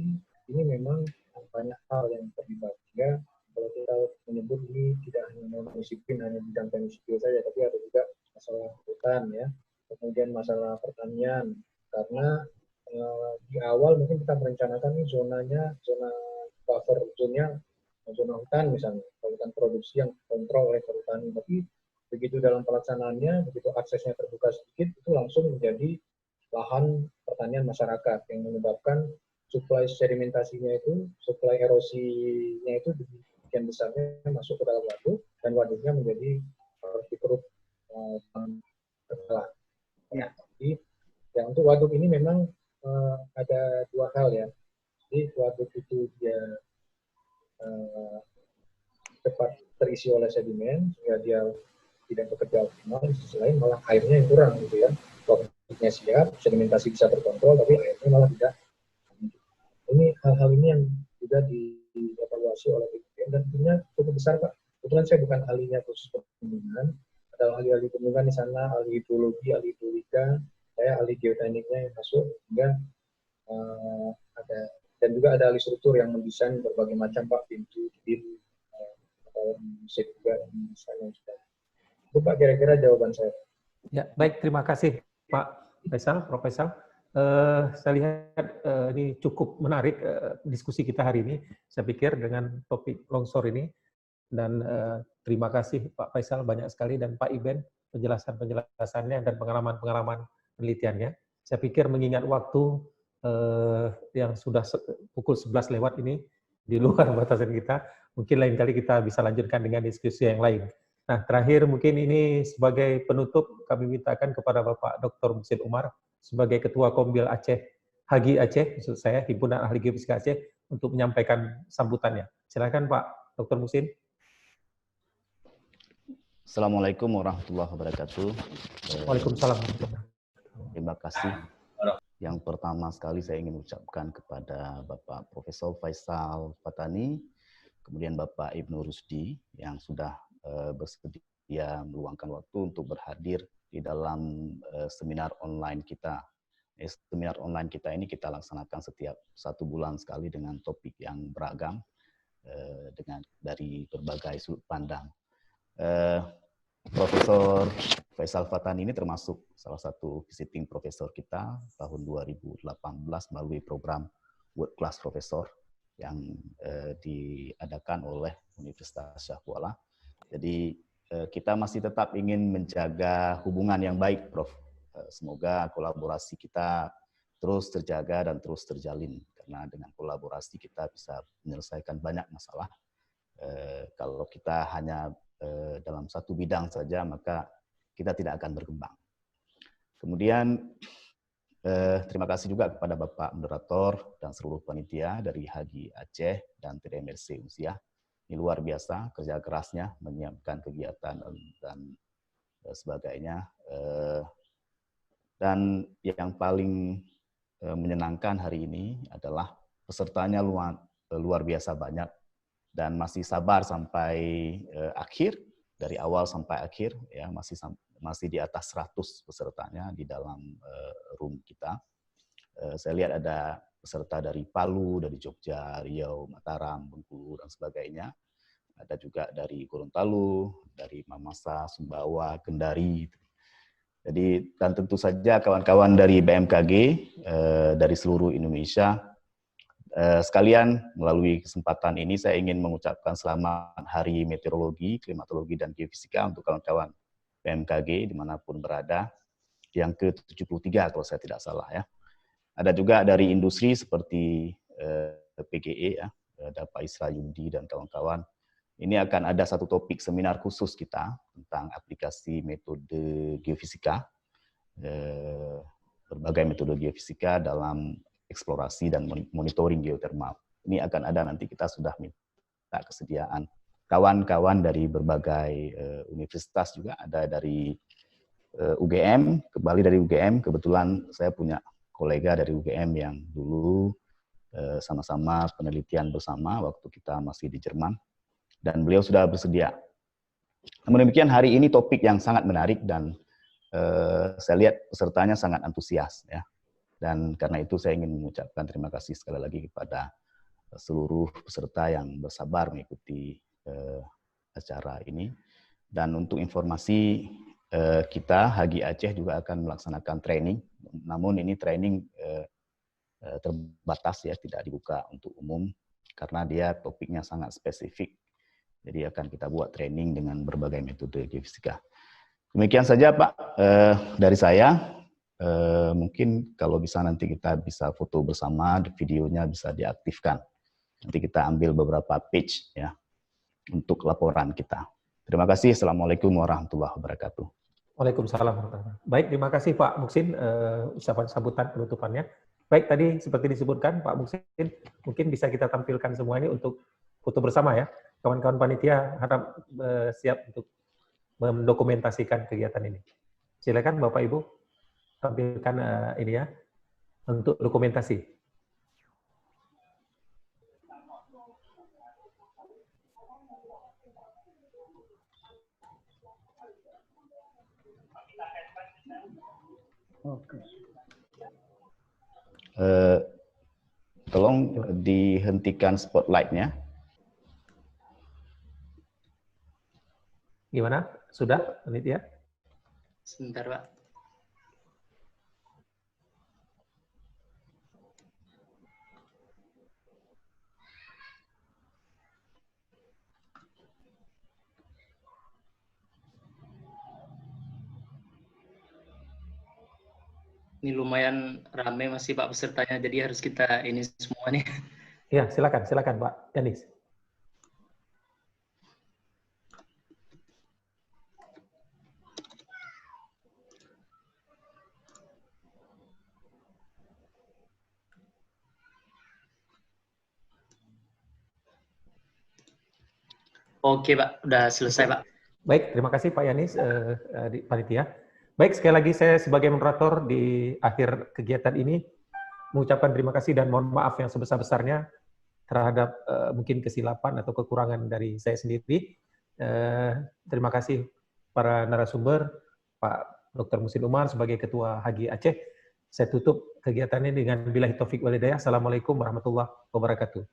ini memang banyak hal yang terlibat. Ya, kalau kita menyebut ini tidak hanya disiplin hanya bidang teknik sipil saja, tapi ada juga masalah hutan ya, kemudian masalah pertanian karena di awal mungkin kita merencanakan ini zona buffer zona hutan misalnya, hutan produksi yang kontrol oleh perhutani, tapi begitu dalam pelaksanaannya, begitu aksesnya terbuka sedikit, itu langsung menjadi lahan pertanian masyarakat yang menyebabkan suplai sedimentasinya itu, suplai erosinya itu demikian besarnya masuk ke dalam waduk, dan waduknya menjadi harus dikeruk ya. Jadi yang untuk waduk ini memang ada 2 hal ya. Jadi waduk itu dia cepat terisi oleh sedimen sehingga dia tidak bekerja optimal. Di sisi lain malah airnya yang kurang gitu ya. Waduknya siap, sedimentasi bisa terkontrol, tapi airnya malah tidak. Ini hal-hal ini yang sudah dievaluasi oleh BPN dan tentunya cukup besar Pak. Kebetulan saya bukan ahlinya khusus pembangunan, ada ahli-ahli pembangunan di sana, ahli hidrologi, ahli hidrolika, saya ahli geotekniknya yang masuk, sehingga ada dan juga ada ahli struktur yang mendesain berbagai macam Pak, pintu, atau mesin juga misalnya juga. Itu Pak kira-kira jawaban saya. Ya, baik, terima kasih Pak Faisal, Prof. Faisal. Saya lihat ini cukup menarik diskusi kita hari ini. Saya pikir dengan topik longsor ini, dan terima kasih Pak Faisal banyak sekali dan Pak Iben penjelasannya dan pengalaman penelitiannya. Saya pikir mengingat waktu yang sudah pukul 11 lewat ini di luar batasan kita, mungkin lain kali kita bisa lanjutkan dengan diskusi yang lain. Nah, terakhir mungkin ini sebagai penutup kami mintakan kepada Bapak Dr. Muhsin Umar sebagai Ketua Kombil Aceh, Hagi Aceh, maksud saya, Himpunan Ahli Geofisika Aceh, untuk menyampaikan sambutannya. Silakan Pak Dr. Muhsin. Assalamualaikum warahmatullahi wabarakatuh. Waalaikumsalam. Terima kasih. Yang pertama sekali saya ingin ucapkan kepada Bapak Profesor Faisal Fatani, kemudian Bapak Ibnu Rusdi yang sudah bersedia meluangkan waktu untuk berhadir di dalam seminar online kita. Seminar online kita ini kita laksanakan setiap 1 bulan sekali dengan topik yang beragam dengan dari berbagai sudut pandang. Profesor Faisal Fatani ini termasuk salah satu visiting profesor kita tahun 2018 melalui program World Class Professor yang diadakan oleh Universitas Syah Kuala. Jadi kita masih tetap ingin menjaga hubungan yang baik, Prof. Semoga kolaborasi kita terus terjaga dan terus terjalin, karena dengan kolaborasi kita bisa menyelesaikan banyak masalah. Kalau kita hanya dalam satu bidang saja, maka kita tidak akan berkembang. Kemudian terima kasih juga kepada Bapak Moderator dan seluruh panitia dari HGI Aceh dan TDMRC Unsiah. Ini luar biasa kerja kerasnya menyiapkan kegiatan dan sebagainya. Dan yang paling menyenangkan hari ini adalah pesertanya luar biasa banyak dan masih sabar sampai akhir, dari awal sampai akhir, ya masih di atas 100 pesertanya di dalam room kita. Saya lihat ada peserta dari Palu, dari Jogja, Riau, Mataram, Bengkulu, dan sebagainya. Ada juga dari Gorontalo, dari Mamasa, Sumbawa, Kendari. Jadi, dan tentu saja kawan-kawan dari BMKG, dari seluruh Indonesia. Sekalian melalui kesempatan ini saya ingin mengucapkan selamat Hari Meteorologi, Klimatologi, dan Geofisika untuk kawan-kawan BMKG dimanapun berada, yang ke-73 kalau saya tidak salah ya. Ada juga dari industri seperti PGE ya, ada Pak Isra Yudi dan kawan-kawan. Ini akan ada satu topik seminar khusus kita tentang aplikasi metode geofisika, berbagai metode geofisika dalam eksplorasi dan monitoring geotermal. Ini akan ada, nanti kita sudah minta kesediaan kawan-kawan dari berbagai universitas, juga ada dari UGM, kembali dari UGM, kebetulan saya punya kolega dari UGM yang dulu sama-sama penelitian bersama waktu kita masih di Jerman, dan beliau sudah bersedia. Namun demikian hari ini topik yang sangat menarik dan saya lihat pesertanya sangat antusias ya. Dan karena itu saya ingin mengucapkan terima kasih sekali lagi kepada seluruh peserta yang bersabar mengikuti acara ini. Dan untuk informasi kita, HGI Aceh juga akan melaksanakan training. Namun ini training terbatas ya, tidak dibuka untuk umum karena dia topiknya sangat spesifik. Jadi akan kita buat training dengan berbagai metode geofisika. Demikian saja Pak dari saya. Mungkin kalau bisa nanti kita bisa foto bersama, videonya bisa diaktifkan. Nanti kita ambil beberapa page ya untuk laporan kita. Terima kasih. Assalamualaikum warahmatullahi wabarakatuh. Waalaikumsalam warahmatullahi wabarakatuh. Baik, terima kasih Pak Muksin ucapan sambutan penutupannya. Baik, tadi seperti disebutkan Pak Muksin, mungkin bisa kita tampilkan semua ini untuk foto bersama ya. Kawan-kawan panitia harap siap untuk mendokumentasikan kegiatan ini. Silakan Bapak Ibu tampilkan ini ya untuk dokumentasi. Oke. Tolong dihentikan spotlight-nya. Gimana? Sudah, panitia? Sebentar, Pak. Ini lumayan ramai masih Pak pesertanya, jadi harus kita ini semua nih. Ya, silakan Pak Yanis. Oke Pak, udah selesai Pak. Baik, terima kasih Pak Yanis di panitia. Baik, sekali lagi saya sebagai moderator di akhir kegiatan ini mengucapkan terima kasih dan mohon maaf yang sebesar-besarnya terhadap mungkin kesilapan atau kekurangan dari saya sendiri. Terima kasih para narasumber, Pak Dr. Muhsin Umar sebagai Ketua HGI Aceh. Saya tutup kegiatannya dengan billahi taufik wal hidayah. Assalamualaikum warahmatullahi wabarakatuh.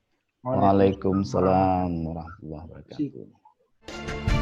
Waalaikumsalam warahmatullahi wabarakatuh.